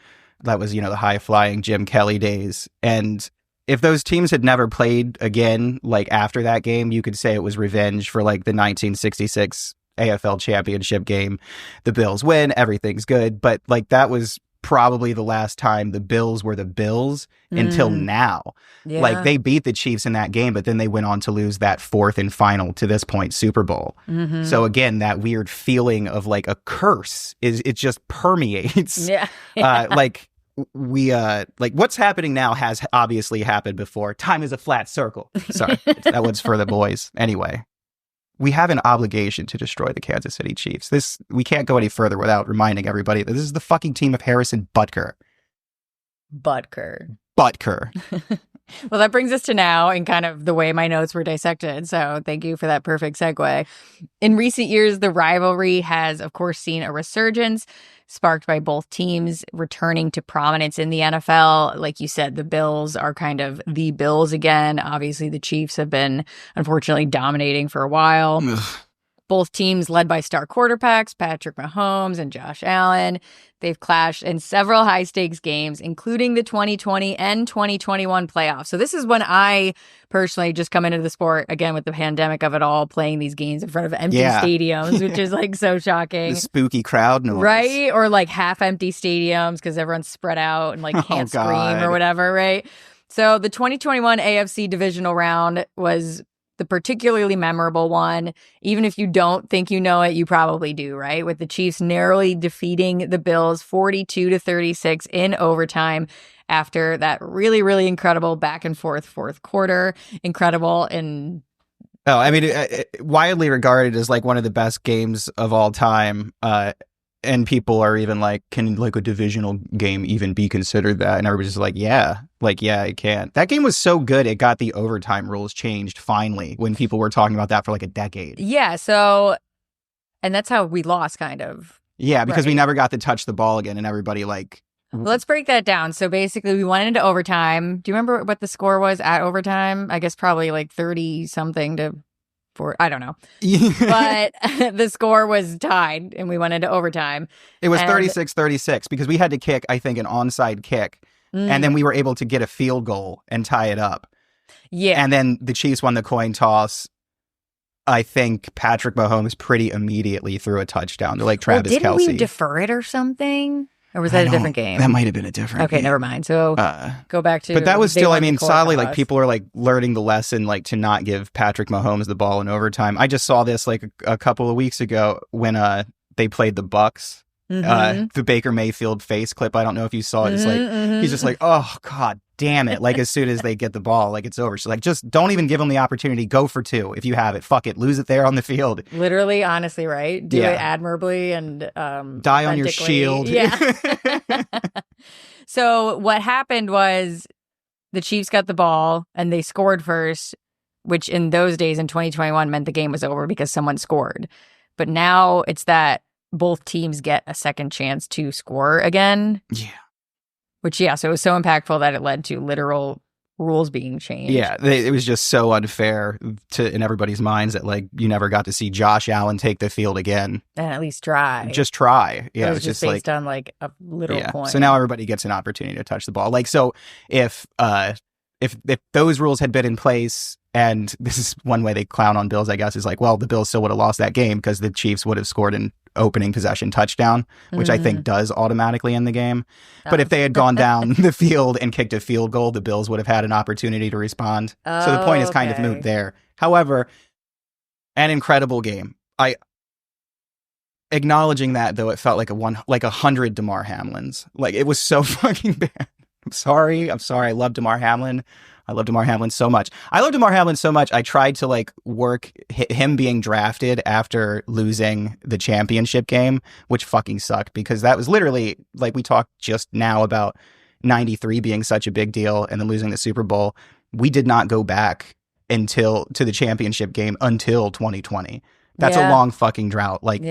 That was, the high-flying Jim Kelly days. And if those teams had never played again, after that game, you could say it was revenge for the 1966 AFL championship game. The Bills win, everything's good. But that was probably the last time the Bills were the Bills until now. Yeah. They beat the Chiefs in that game, but then they went on to lose that fourth and final, to this point, Super Bowl. Mm-hmm. So again, that weird feeling of a curse it just permeates. Yeah. What's happening now has obviously happened before. Time is a flat circle. Sorry, that was for the boys. Anyway, we have an obligation to destroy the Kansas City Chiefs. We can't go any further without reminding everybody that this is the fucking team of Harrison Butker. Butker. Well, that brings us to now and kind of the way my notes were dissected. So thank you for that perfect segue. In recent years, the rivalry has, of course, seen a resurgence sparked by both teams returning to prominence in the NFL. Like you said, the Bills are kind of the Bills again. Obviously, the Chiefs have been, unfortunately, dominating for a while. Both teams led by star quarterbacks, Patrick Mahomes and Josh Allen. They've clashed in several high-stakes games, including the 2020 and 2021 playoffs. So this is when I personally just come into the sport, again, with the pandemic of it all, playing these games in front of empty stadiums, which is so shocking. The spooky crowd noise. Right? Or half-empty stadiums because everyone's spread out and can't scream or whatever, right? So the 2021 AFC divisional round was the particularly memorable one. Even if you don't think you know it, you probably do, right? With the Chiefs narrowly defeating the Bills 42-36 in overtime after that really, really incredible back and forth fourth quarter. Incredible. And widely regarded as one of the best games of all time. And people are even can a divisional game even be considered that? And everybody's just yeah, it can. That game was so good, it got the overtime rules changed finally when people were talking about that for a decade. Yeah, so, and that's how we lost kind of. Yeah, because we never got to touch the ball again and everybody Let's break that down. So basically we went into overtime. Do you remember what the score was at overtime? I guess probably 30-something to I don't know. But the score was tied and we went into overtime. It was 36-36 because we had to kick, I think, an onside kick. And then we were able to get a field goal and tie it up. Yeah. And then the Chiefs won the coin toss. I think Patrick Mahomes pretty immediately threw a touchdown to like Travis didn't Kelce. we defer it or something? Or was that a different game? That might have been a different game. Okay, never mind. So go back to... But that was still, I mean, sadly, like toss. people are like learning the lesson, like to not give Patrick Mahomes the ball in overtime. I just saw this like a couple of weeks ago when they played the Bucks. The Baker Mayfield face clip. I don't know if you saw it. It's like, he's just like, oh, God damn it. Like as soon as they get the ball, like it's over. So like, just don't even give them the opportunity. Go for two. If you have it, fuck it. Lose it there on the field. Literally, honestly, right? Do it admirably and die on your shield. Yeah. So what happened was the Chiefs got the ball and they scored first, which in those days in 2021 meant the game was over because someone scored. But now it's that both teams get a second chance to score again. Yeah. Which, so it was so impactful that it led to literal rules being changed. Yeah, it was just so unfair in everybody's minds that like you never got to see Josh Allen take the field again. And at least try. Just try. Yeah, it was just based on like a literal point. So now everybody gets an opportunity to touch the ball. Like, so if those rules had been in place, and this is one way they clown on Bills, I guess, is like, well, the Bills still would have lost that game because the Chiefs would have scored an opening possession touchdown, which I think does automatically end the game. But if they had gone down the field and kicked a field goal, the Bills would have had an opportunity to respond. So the point is kind of moot there. However, an incredible game. Acknowledging that, though, it felt like 100 Damar Hamlins. Like, it was so fucking bad. I'm sorry. I love Damar Hamlin. I love Damar Hamlin so much. I tried to like work him being drafted after losing the championship game, which fucking sucked because that was literally like we talked just now about 93 being such a big deal and then losing the Super Bowl. We did not go back to the championship game until 2020. That's a long fucking drought. Like,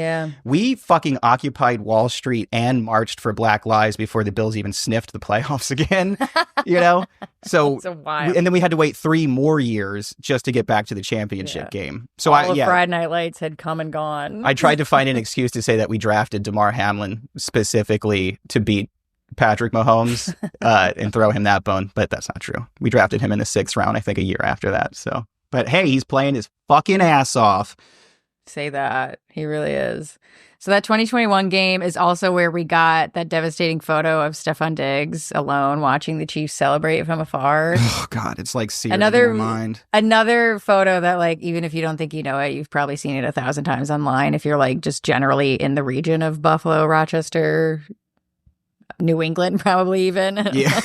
we fucking occupied Wall Street and marched for Black Lives before the Bills even sniffed the playoffs again, you know? So, and then we had to wait 3 more years just to get back to the championship game. So all the Friday Night Lights had come and gone. I tried to find an excuse to say that we drafted Damar Hamlin specifically to beat Patrick Mahomes and throw him that bone, but that's not true. We drafted him in the 6th round, I think a year after that. So, but hey, he's playing his fucking ass off. Say that. He really is. So that 2021 game is also where we got that devastating photo of Stephon Diggs alone watching the Chiefs celebrate from afar. Oh, God. It's like seared in my mind. Another photo that, like, even if you don't think you know it, you've probably seen it 1,000 times online if you're, like, just generally in the region of Buffalo, Rochester, New England, probably even. Yeah.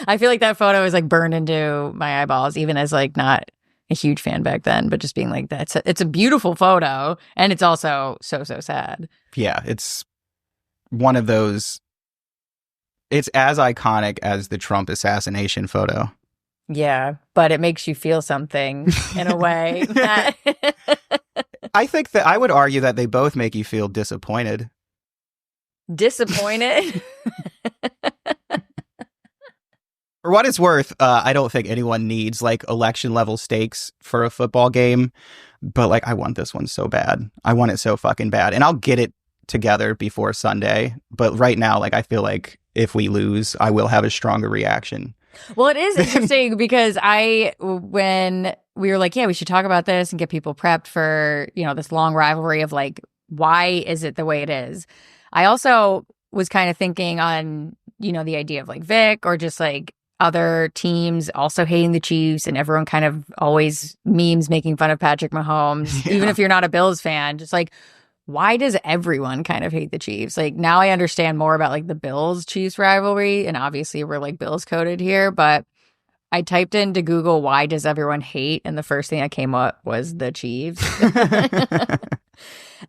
I feel like that photo is, like, burned into my eyeballs, even as, like, not a huge fan back then, but just being like, it's a beautiful photo, and it's also so sad. Yeah, it's one of those. It's as iconic as the Trump assassination photo. Yeah, but it makes you feel something in a way. I think that I would argue that they both make you feel disappointed. Disappointed? For what it's worth, I don't think anyone needs like election level stakes for a football game, but like I want this one so bad. I want it so fucking bad, and I'll get it together before Sunday. But right now, like I feel like if we lose, I will have a stronger reaction. Well, it is interesting because when we were like, yeah, we should talk about this and get people prepped for, you know, this long rivalry of like, why is it the way it is? I also was kind of thinking on, you know, the idea of like Vic or just like other teams also hating the Chiefs and everyone kind of always memes making fun of Patrick Mahomes, even if you're not a Bills fan, just like, why does everyone kind of hate the Chiefs? Like now I understand more about like the Bills Chiefs rivalry, and obviously we're like Bills coded here, but I typed into Google, why does everyone hate? And the first thing that came up was the Chiefs.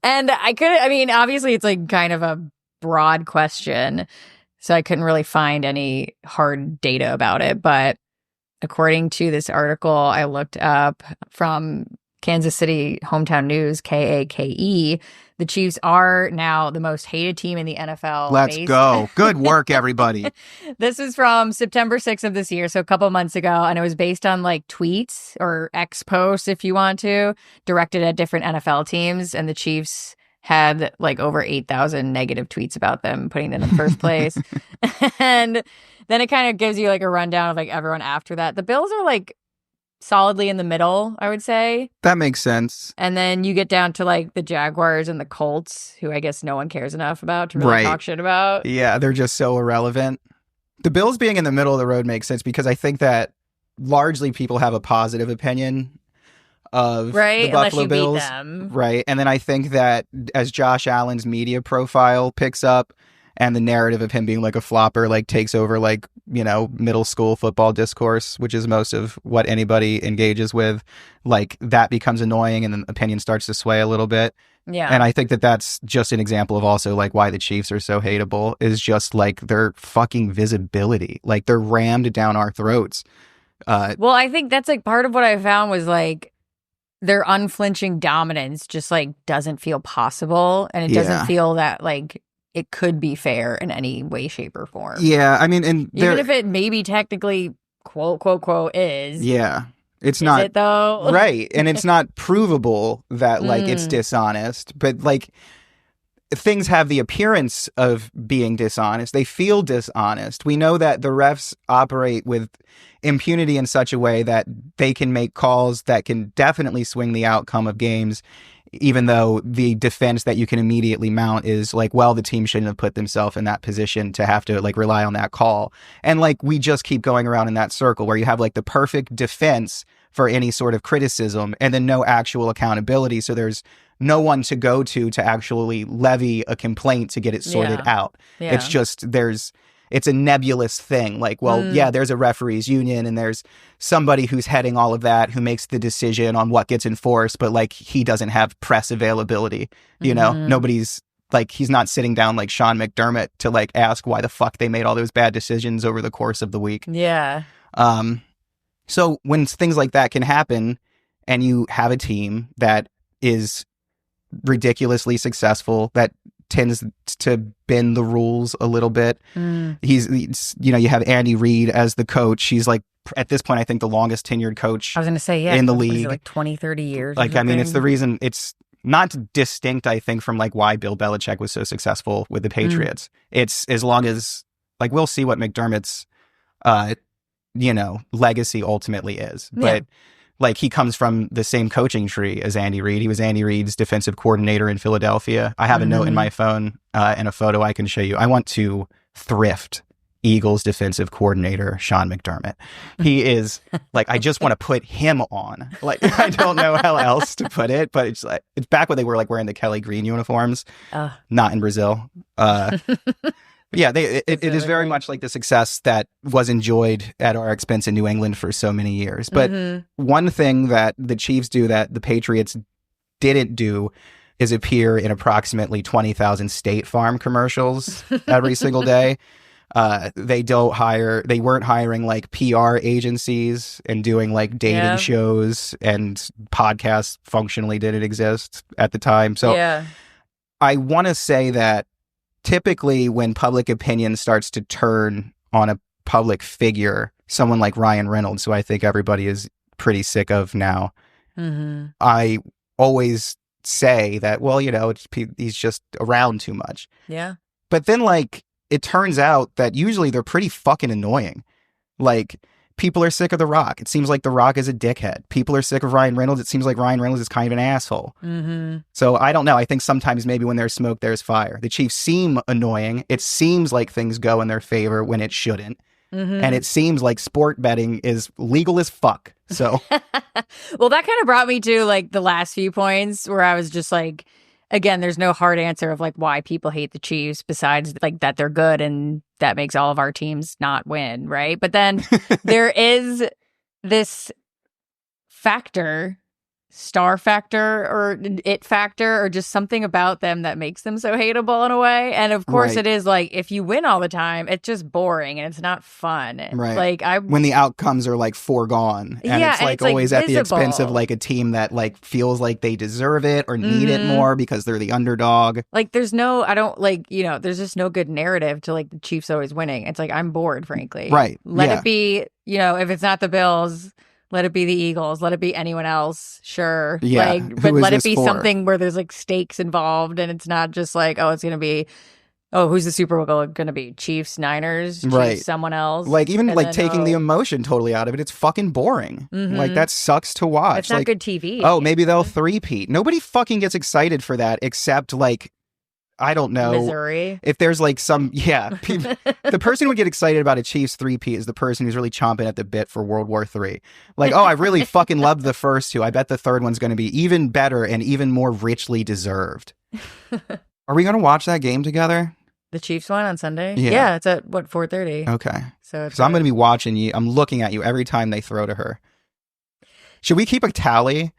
And obviously it's like kind of a broad question, so I couldn't really find any hard data about it. But according to this article I looked up from Kansas City Hometown News, KAKE, the Chiefs are now the most hated team in the NFL. Let's go. Good work, everybody. This is from September 6th of this year, so a couple months ago, and it was based on like tweets or X posts, if you want to, directed at different NFL teams, and the Chiefs had like over 8,000 negative tweets about them putting them in first place. And then it kind of gives you like a rundown of like everyone after that. The Bills are like solidly in the middle, I would say. That makes sense. And then you get down to like the Jaguars and the Colts, who I guess no one cares enough about to really talk shit about. Yeah, they're just so irrelevant. The Bills being in the middle of the road makes sense because I think that largely people have a positive opinion of the Buffalo Bills. Beat them. Right. And then I think that as Josh Allen's media profile picks up and the narrative of him being like a flopper like takes over like, you know, middle school football discourse, which is most of what anybody engages with, like that becomes annoying and then opinion starts to sway a little bit. Yeah. And I think that that's just an example of also like why the Chiefs are so hateable is just like their fucking visibility. Like they're rammed down our throats. Well, I think that's like part of what I found was like their unflinching dominance just like doesn't feel possible. And it doesn't feel that like it could be fair in any way, shape, or form. Yeah, I mean, and even if it maybe technically quote is. Yeah, it's not. Is it though? Right, and it's not provable that like it's dishonest, but like things have the appearance of being dishonest. They feel dishonest. We know that the refs operate with impunity in such a way that they can make calls that can definitely swing the outcome of games. Even though the defense that you can immediately mount is like, well, the team shouldn't have put themselves in that position to have to like rely on that call. And like, we just keep going around in that circle where you have like the perfect defense for any sort of criticism and then no actual accountability. So there's no one to go to actually levy a complaint to get it sorted out. Yeah. It's just, it's a nebulous thing. Like, well, yeah, there's a referees union and there's somebody who's heading all of that who makes the decision on what gets enforced, but like he doesn't have press availability. You know, nobody's like, he's not sitting down like Sean McDermott to like ask why the fuck they made all those bad decisions over the course of the week. Yeah. So when things like that can happen and you have a team that is ridiculously successful, that tends to bend the rules a little bit. He's you know, you have Andy Reid as the coach. He's like, at this point, I think the longest tenured coach I was going to say, yeah, in the what is league. it, like 20, 30 years. Like, I mean, it's the reason it's not distinct, I think, from like why Bill Belichick was so successful with the Patriots. It's as long as like, we'll see what McDermott's, you know, legacy ultimately is. But like he comes from the same coaching tree as Andy Reid. He was Andy Reid's defensive coordinator in Philadelphia. I have a note in my phone and a photo I can show you. I want to thrift Eagles defensive coordinator Sean McDermott. He is like, I just want to put him on. Like, I don't know how else to put it, but it's like, it's back when they were like wearing the Kelly green uniforms, not in Brazil. Yeah, it is very much like the success that was enjoyed at our expense in New England for so many years. But one thing that the Chiefs do that the Patriots didn't do is appear in approximately 20,000 State Farm commercials every single day. They weren't hiring like PR agencies and doing like dating shows, and podcasts functionally didn't exist at the time. So I want to say that typically when public opinion starts to turn on a public figure, someone like Ryan Reynolds, who I think everybody is pretty sick of now, I always say that, well, you know, he's just around too much. Yeah. But then like, it turns out that usually they're pretty fucking annoying. Like, people are sick of The Rock. It seems like The Rock is a dickhead. People are sick of Ryan Reynolds. It seems like Ryan Reynolds is kind of an asshole. So I don't know. I think sometimes maybe when there's smoke, there's fire. The Chiefs seem annoying. It seems like things go in their favor when it shouldn't. And it seems like sport betting is legal as fuck. So, well, that kind of brought me to like the last few points where I was just like, again, there's no hard answer of like why people hate the Chiefs besides like that they're good and that makes all of our teams not win, right? But then there is this factor star factor or it factor or just something about them that makes them so hateable in a way. And of course it is like, if you win all the time, it's just boring and it's not fun. Right. Like when the outcomes are like foregone and it's like always at the expense of like a team that like feels like they deserve it or need it more because they're the underdog. Like there's just no good narrative to like the Chiefs always winning. It's like, I'm bored, frankly. Right. Let it be, if it's not the Bills, let it be the Eagles. Let it be anyone else. Sure. Yeah. But let it be something where there's like stakes involved and it's not just like, it's going to be, who's the Super Bowl going to be? Chiefs, Niners, Chiefs, right. someone else. Like even like taking the emotion totally out of it. It's fucking boring. Like that sucks to watch. It's not good TV. Oh, maybe they'll three-peat. Nobody fucking gets excited for that except like, I don't know. Missouri. If there's like the person who would get excited about a Chiefs three-peat is the person who's really chomping at the bit for World War III. Like, I really fucking loved the first two. I bet the third one's going to be even better and even more richly deserved. Are we going to watch that game together? The Chiefs one on Sunday? Yeah. It's at 4:30. Okay. So I'm going to be watching you. I'm looking at you every time they throw to her. Should we keep a tally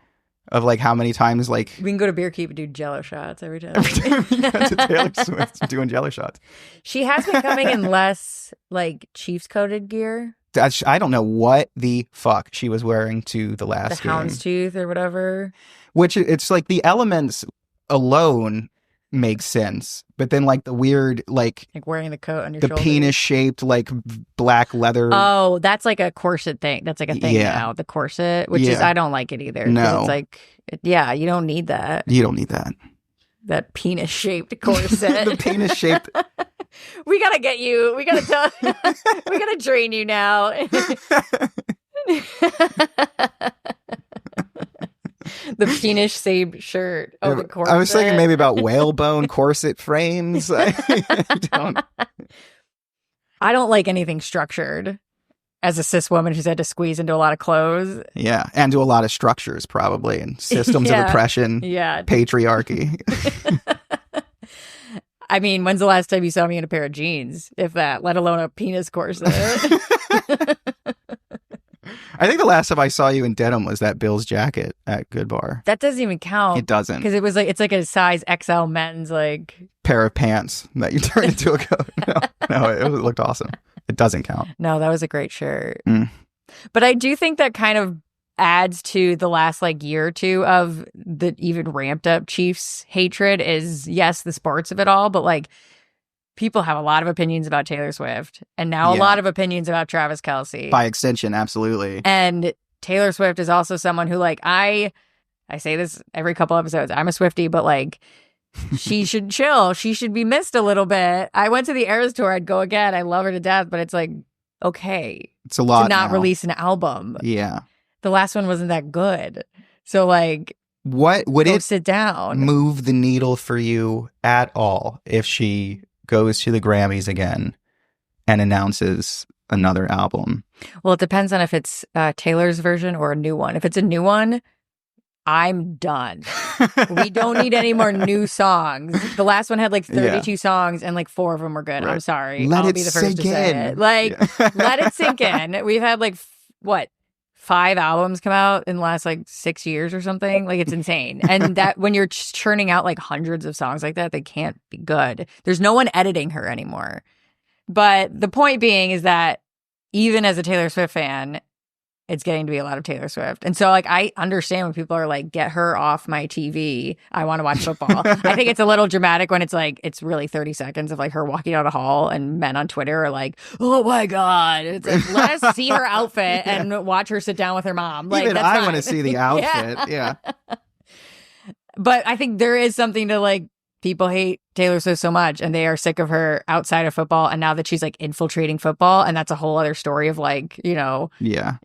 of like how many times like we can go to Beer Keep and do Jello shots every time. to Taylor Swift doing Jello shots. She has been coming in less like Chiefs coated gear. I don't know what the fuck she was wearing to the last game. Houndstooth or whatever. Which it's like the elements alone makes sense, but then like the weird like wearing the coat on your the shoulders. penis shaped like black leather. Oh, that's like a corset thing. That's like a thing now. The corset, which is I don't like it either. No, it's like you don't need that. You don't need that. That penis shaped corset. The penis shaped. We gotta get you. We gotta tell. We gotta train you now. The penis-shaped shirt. Oh, the corset. I was thinking maybe about whalebone corset frames. I don't like anything structured. As a cis woman who's had to squeeze into a lot of clothes. Yeah, and to a lot of structures probably, and systems of oppression. Yeah. Patriarchy. I mean, when's the last time you saw me in a pair of jeans, if that, let alone a penis corset? I think the last time I saw you in denim was that Bill's jacket at Good Bar. That doesn't even count. It doesn't. Because it's like a size XL men's like pair of pants that you turned into a coat. No, it looked awesome. It doesn't count. No, that was a great shirt. But I do think that kind of adds to the last like year or two of the even ramped up Chiefs hatred is, yes, the sports of it all, but like people have a lot of opinions about Taylor Swift and now a lot of opinions about Travis Kelce. By extension, absolutely. And Taylor Swift is also someone who like, I say this every couple episodes, I'm a Swiftie, but like she should chill. She should be missed a little bit. I went to the Eras tour. I'd go again. I love her to death, but it's like, okay. It's a lot to not now. Release an album. Yeah. The last one wasn't that good. So like, what would it sit down? Move the needle for you at all if she goes to the Grammys again and announces another album? Well, it depends on if it's Taylor's version or a new one. If it's a new one, I'm done. We don't need any more new songs. The last one had like 32 songs and like 4 of them were good. Right. I'm sorry. I'll be the first to say it. Like, let it sink in. We've had like, 5 albums come out in the last like 6 years or something. Like, it's insane. And that when you're churning out like hundreds of songs like that, they can't be good. There's no one editing her anymore. But the point being is that even as a Taylor Swift fan, it's getting to be a lot of Taylor Swift. And so, like, I understand when people are like, get her off my TV. I want to watch football. I think it's a little dramatic when it's like, it's really 30 seconds of like her walking down a hall and men on Twitter are like, oh my God. It's like, let us see her outfit and watch her sit down with her mom. Like, even I want to see the outfit. Yeah. But I think there is something to like, people hate Taylor Swift so much and they are sick of her outside of football. And now that she's like infiltrating football, and that's a whole other story of like, you know,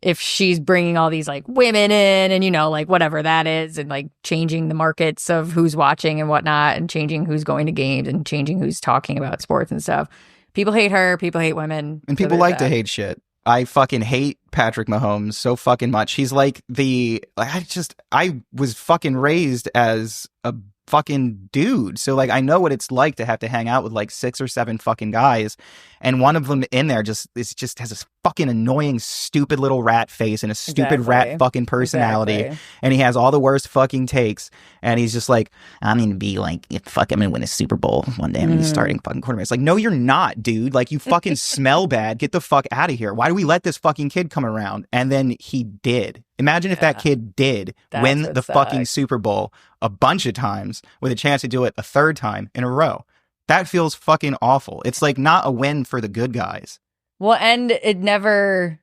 if she's bringing all these like women in and, you know, like whatever that is, and like changing the markets of who's watching and whatnot, and changing who's going to games and changing who's talking about sports and stuff. People hate her. People hate women. And people like to hate shit. I fucking hate Patrick Mahomes so fucking much. He's like I was fucking raised as a fucking dude. So like I know what it's like to have to hang out with like 6 or 7 fucking guys, and one of them in there just has this fucking annoying, stupid little rat face and a stupid rat fucking personality. Exactly. And he has all the worst fucking takes. And he's just like, I'm going to be like, fuck, I'm going to win a Super Bowl one day. I'm going to be starting fucking quarterback. It's like, no, you're not, dude. Like, you fucking smell bad. Get the fuck out of here. Why do we let this fucking kid come around? And then he did. Imagine if that kid did win the fucking Super Bowl a bunch of times with a chance to do it a third time in a row. That feels fucking awful. It's like not a win for the good guys. Well, and it never,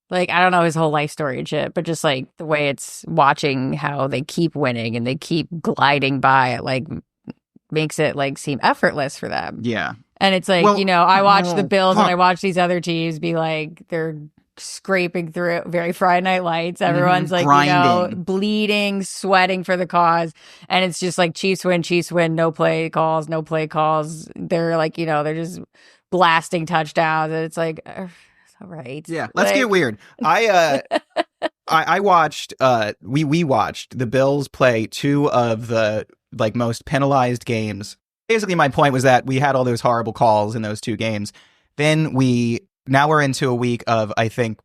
like, I don't know his whole life story and shit, but just like the way it's watching how they keep winning and they keep gliding by, it like makes it like seem effortless for them. Yeah. And it's like, I watch the Bills and I watch these other teams be like, they're scraping through it, very Friday Night Lights. Everyone's like, grinding, bleeding, sweating for the cause. And it's just like Chiefs win, no play calls. They're like, they're just blasting touchdowns, and it's like, all right, let's get weird. I watched we watched the Bills play two of the like most penalized games. Basically my point was that we had all those horrible calls in those two games. Then now we're into a week of, I think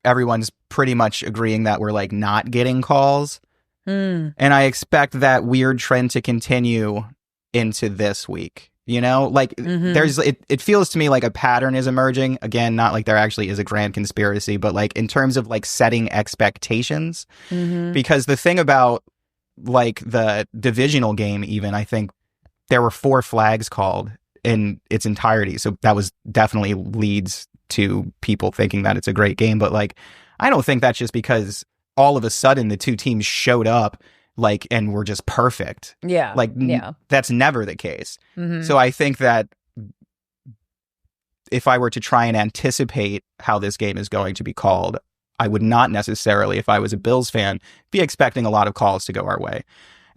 everyone's pretty much agreeing that we're like not getting calls, and I expect that weird trend to continue into this week. There's it feels to me like a pattern is emerging. Again, not like there actually is a grand conspiracy, but like in terms of like setting expectations. Because the thing about like the divisional game, even, I think there were 4 flags called in its entirety. So that was definitely leads to people thinking that it's a great game. But like, I don't think that's just because all of a sudden the two teams showed up like, and we're just perfect. Yeah. Like, that's never the case. So I think that if I were to try and anticipate how this game is going to be called, I would not necessarily, if I was a Bills fan, be expecting a lot of calls to go our way.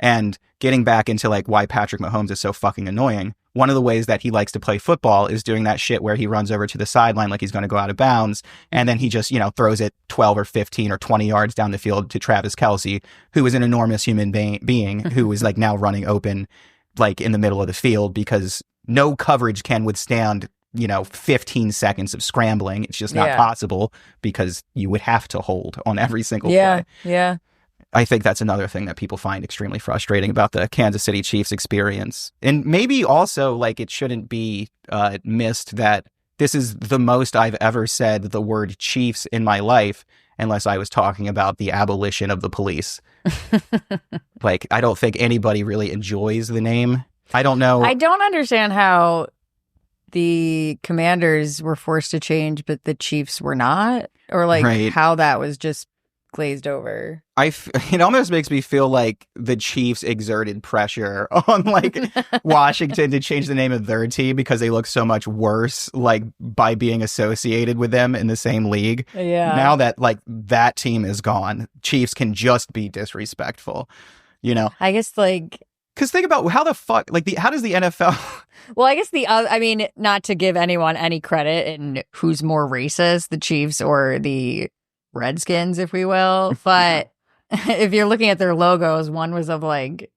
And getting back into like why Patrick Mahomes is so fucking annoying, one of the ways that he likes to play football is doing that shit where he runs over to the sideline like he's going to go out of bounds, and then he just, throws it 12 or 15 or 20 yards down the field to Travis Kelce, who is an enormous human being who is like now running open like in the middle of the field because no coverage can withstand 15 seconds of scrambling. It's just not possible because you would have to hold on every single play. Yeah. I think that's another thing that people find extremely frustrating about the Kansas City Chiefs experience. And maybe also, like, it shouldn't be missed that this is the most I've ever said the word Chiefs in my life, unless I was talking about the abolition of the police. Like, I don't think anybody really enjoys the name. I don't know. I don't understand how the Commanders were forced to change, but the Chiefs were not, or like how that was just glazed over. It almost makes me feel like the Chiefs exerted pressure on like Washington to change the name of their team because they look so much worse like by being associated with them in the same league. Yeah. Now that like that team is gone, Chiefs can just be disrespectful. I guess like because think about how the fuck like how does the NFL? Well, I guess not to give anyone any credit in who's more racist, the Chiefs or the Redskins, if we will, but if you're looking at their logos, one was of like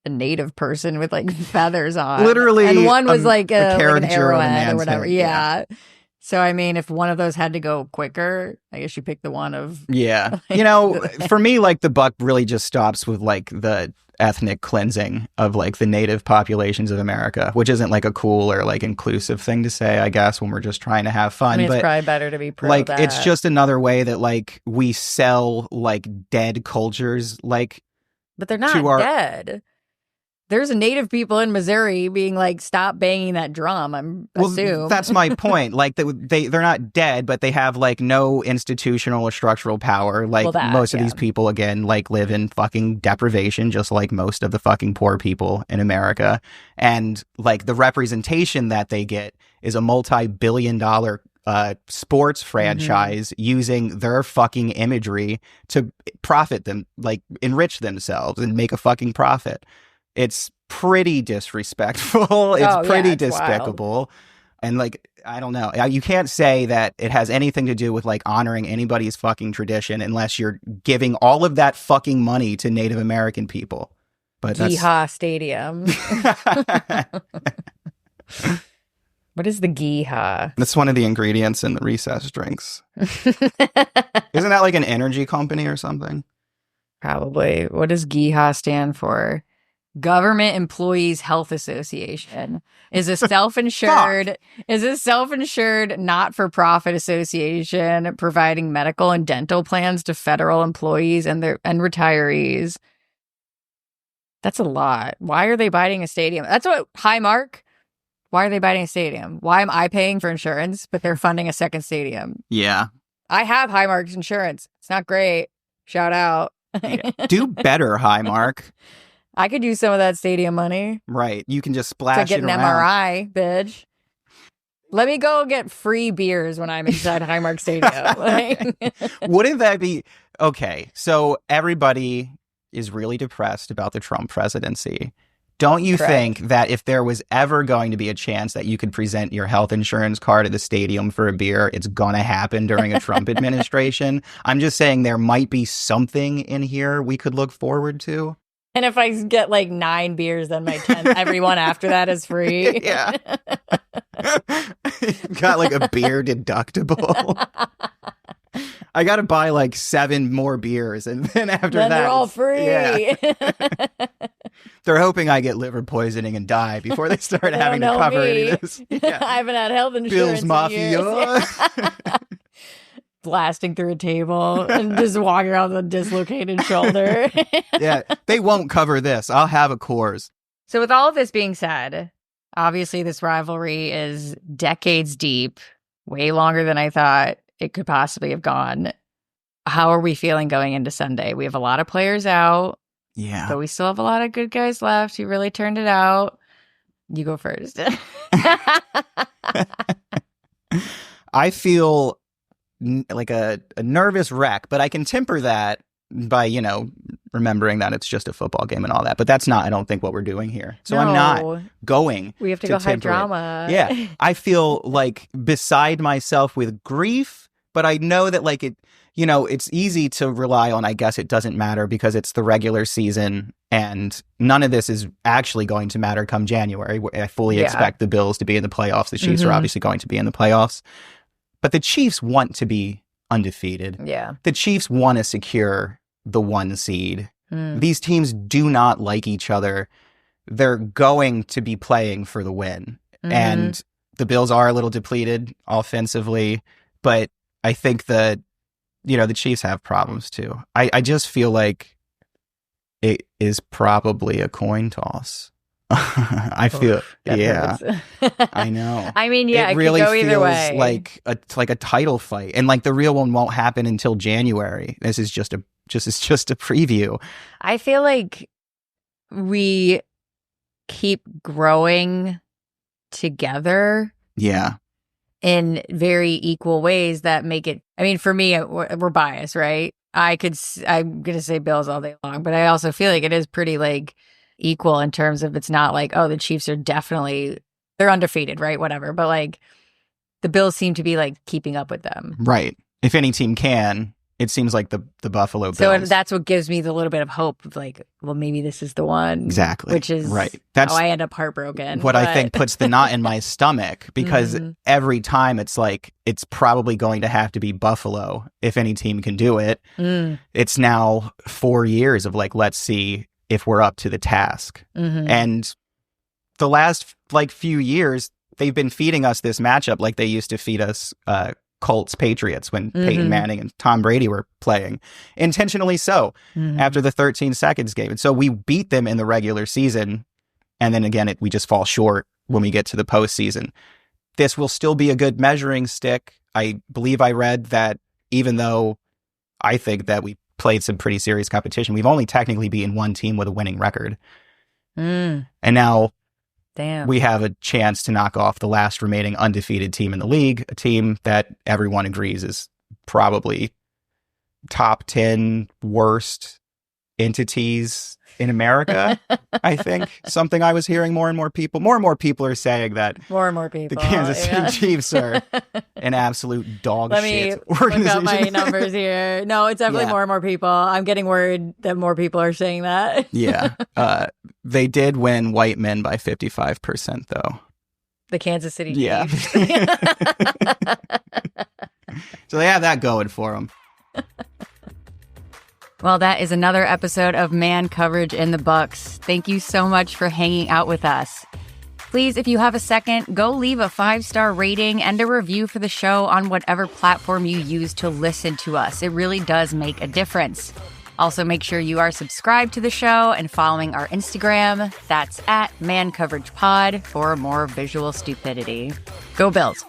a native person with like feathers on, literally, and one was like an arrowhead or whatever. Yeah. So I mean, if one of those had to go quicker, I guess you pick the one of for me, like the buck really just stops with like the ethnic cleansing of like the native populations of America, which isn't like a cool or like inclusive thing to say, I guess, when we're just trying to have fun. I mean, but it's probably better to be pro like that. It's just another way that like we sell like dead cultures, like, but they're not dead. There's native people in Missouri being like, stop banging that drum, assume. That's my point. Like they're not dead, but they have like no institutional or structural power. Like most of these people, again, like live in fucking deprivation, just like most of the fucking poor people in America. And like the representation that they get is a multi-billion-dollar sports franchise using their fucking imagery to profit them, like enrich themselves and make a fucking profit. It's pretty disrespectful. It's pretty despicable. Wild. And like, I don't know. You can't say that it has anything to do with like honoring anybody's fucking tradition unless you're giving all of that fucking money to Native American people. But Yeehaw Stadium. What is the Geehaw? That's one of the ingredients in the recess drinks. Isn't that like an energy company or something? Probably. What does Geehaw stand for? Government Employees Health Association is a self-insured not-for-profit association providing medical and dental plans to federal employees and retirees. That's a lot. Why are they buying a stadium? That's what Highmark. Why are they buying a stadium? Why am I paying for insurance, but they're funding a second stadium? Yeah. I have Highmark's insurance. It's not great. Shout out. Yeah. Do better, Highmark. I could use some of that stadium money. Right. You can just splash to get it an around. MRI, bitch. Let me go get free beers when I'm inside Highmark Stadium. Wouldn't that be... Okay, so everybody is really depressed about the Trump presidency. Don't you think that if there was ever going to be a chance that you could present your health insurance card at the stadium for a beer, it's going to happen during a Trump administration? I'm just saying there might be something in here we could look forward to. And if I get like 9 beers, then my 10th, everyone after that is free. Yeah. Got like a beer deductible. I got to buy like 7 more beers, and then after then that, they're all free. Yeah. They're hoping I get liver poisoning and die before they start having to cover any of this. Yeah. I haven't had health insurance. Bill's in Mafia. years. Blasting through a table and just walking around with a dislocated shoulder. Yeah, they won't cover this. I'll have a Coors. So with all of this being said, obviously this rivalry is decades deep, way longer than I thought it could possibly have gone. How are we feeling going into Sunday? We have a lot of players out. Yeah. But we still have a lot of good guys left. You really turned it out. You go first. I feel like a nervous wreck, but I can temper that by, remembering that it's just a football game and all that. But that's not, I don't think, what we're doing here. So I'm not going We have to go high drama. Yeah. I feel like beside myself with grief, but I know that like it's easy to rely on, I guess it doesn't matter because it's the regular season and none of this is actually going to matter come January. I fully expect the Bills to be in the playoffs. The Chiefs are obviously going to be in the playoffs. But the Chiefs want to be undefeated. Yeah. The Chiefs want to secure the 1 seed. These teams do not like each other. They're going to be playing for the win. And the Bills are a little depleted offensively, but I think that, the Chiefs have problems too. I just feel like it is probably a coin toss. I feel, I know. I mean, yeah, it really could go either feels way. like a title fight, and like the real one won't happen until January. This is just a preview. I feel like we keep growing together. Yeah. In very equal ways that make it. I mean, for me, we're biased, right? I'm gonna say Bills all day long, but I also feel like it is pretty like equal in terms of it's not like, oh, the Chiefs are definitely, they're undefeated, right? Whatever. But like the Bills seem to be like keeping up with them. Right. If any team can, it seems like the Buffalo Bills. So that's what gives me the little bit of hope of like, well, maybe this is the one. Exactly. Which is right. That's how I end up heartbroken. What I think puts the knot in my stomach because every time it's like, it's probably going to have to be Buffalo if any team can do it. It's now 4 years of like, let's see if we're up to the task. And the last like few years, they've been feeding us this matchup like they used to feed us Colts Patriots when Peyton Manning and Tom Brady were playing, intentionally so, after the 13 seconds game. And so we beat them in the regular season. And then again, we just fall short when we get to the postseason. This will still be a good measuring stick. I believe I read that even though I think that we played some pretty serious competition, we've only technically beaten one team with a winning record. And now we have a chance to knock off the last remaining undefeated team in the league, a team that everyone agrees is probably top 10 worst entities in America. I think something I was hearing more and more people are saying that more and more people, the Kansas City Chiefs are an absolute dog shit organization. Look up my numbers here. No, it's definitely more and more people. I'm getting worried that more people are saying that. Yeah. They did win white men by 55% though. The Kansas City Yeah. Chiefs. So they have that going for them. Well, that is another episode of Man Coverage in the Bucks. Thank you so much for hanging out with us. Please, if you have a second, go leave a 5-star rating and a review for the show on whatever platform you use to listen to us. It really does make a difference. Also, make sure you are subscribed to the show and following our Instagram. That's @ManCoveragePod for more visual stupidity. Go Bills.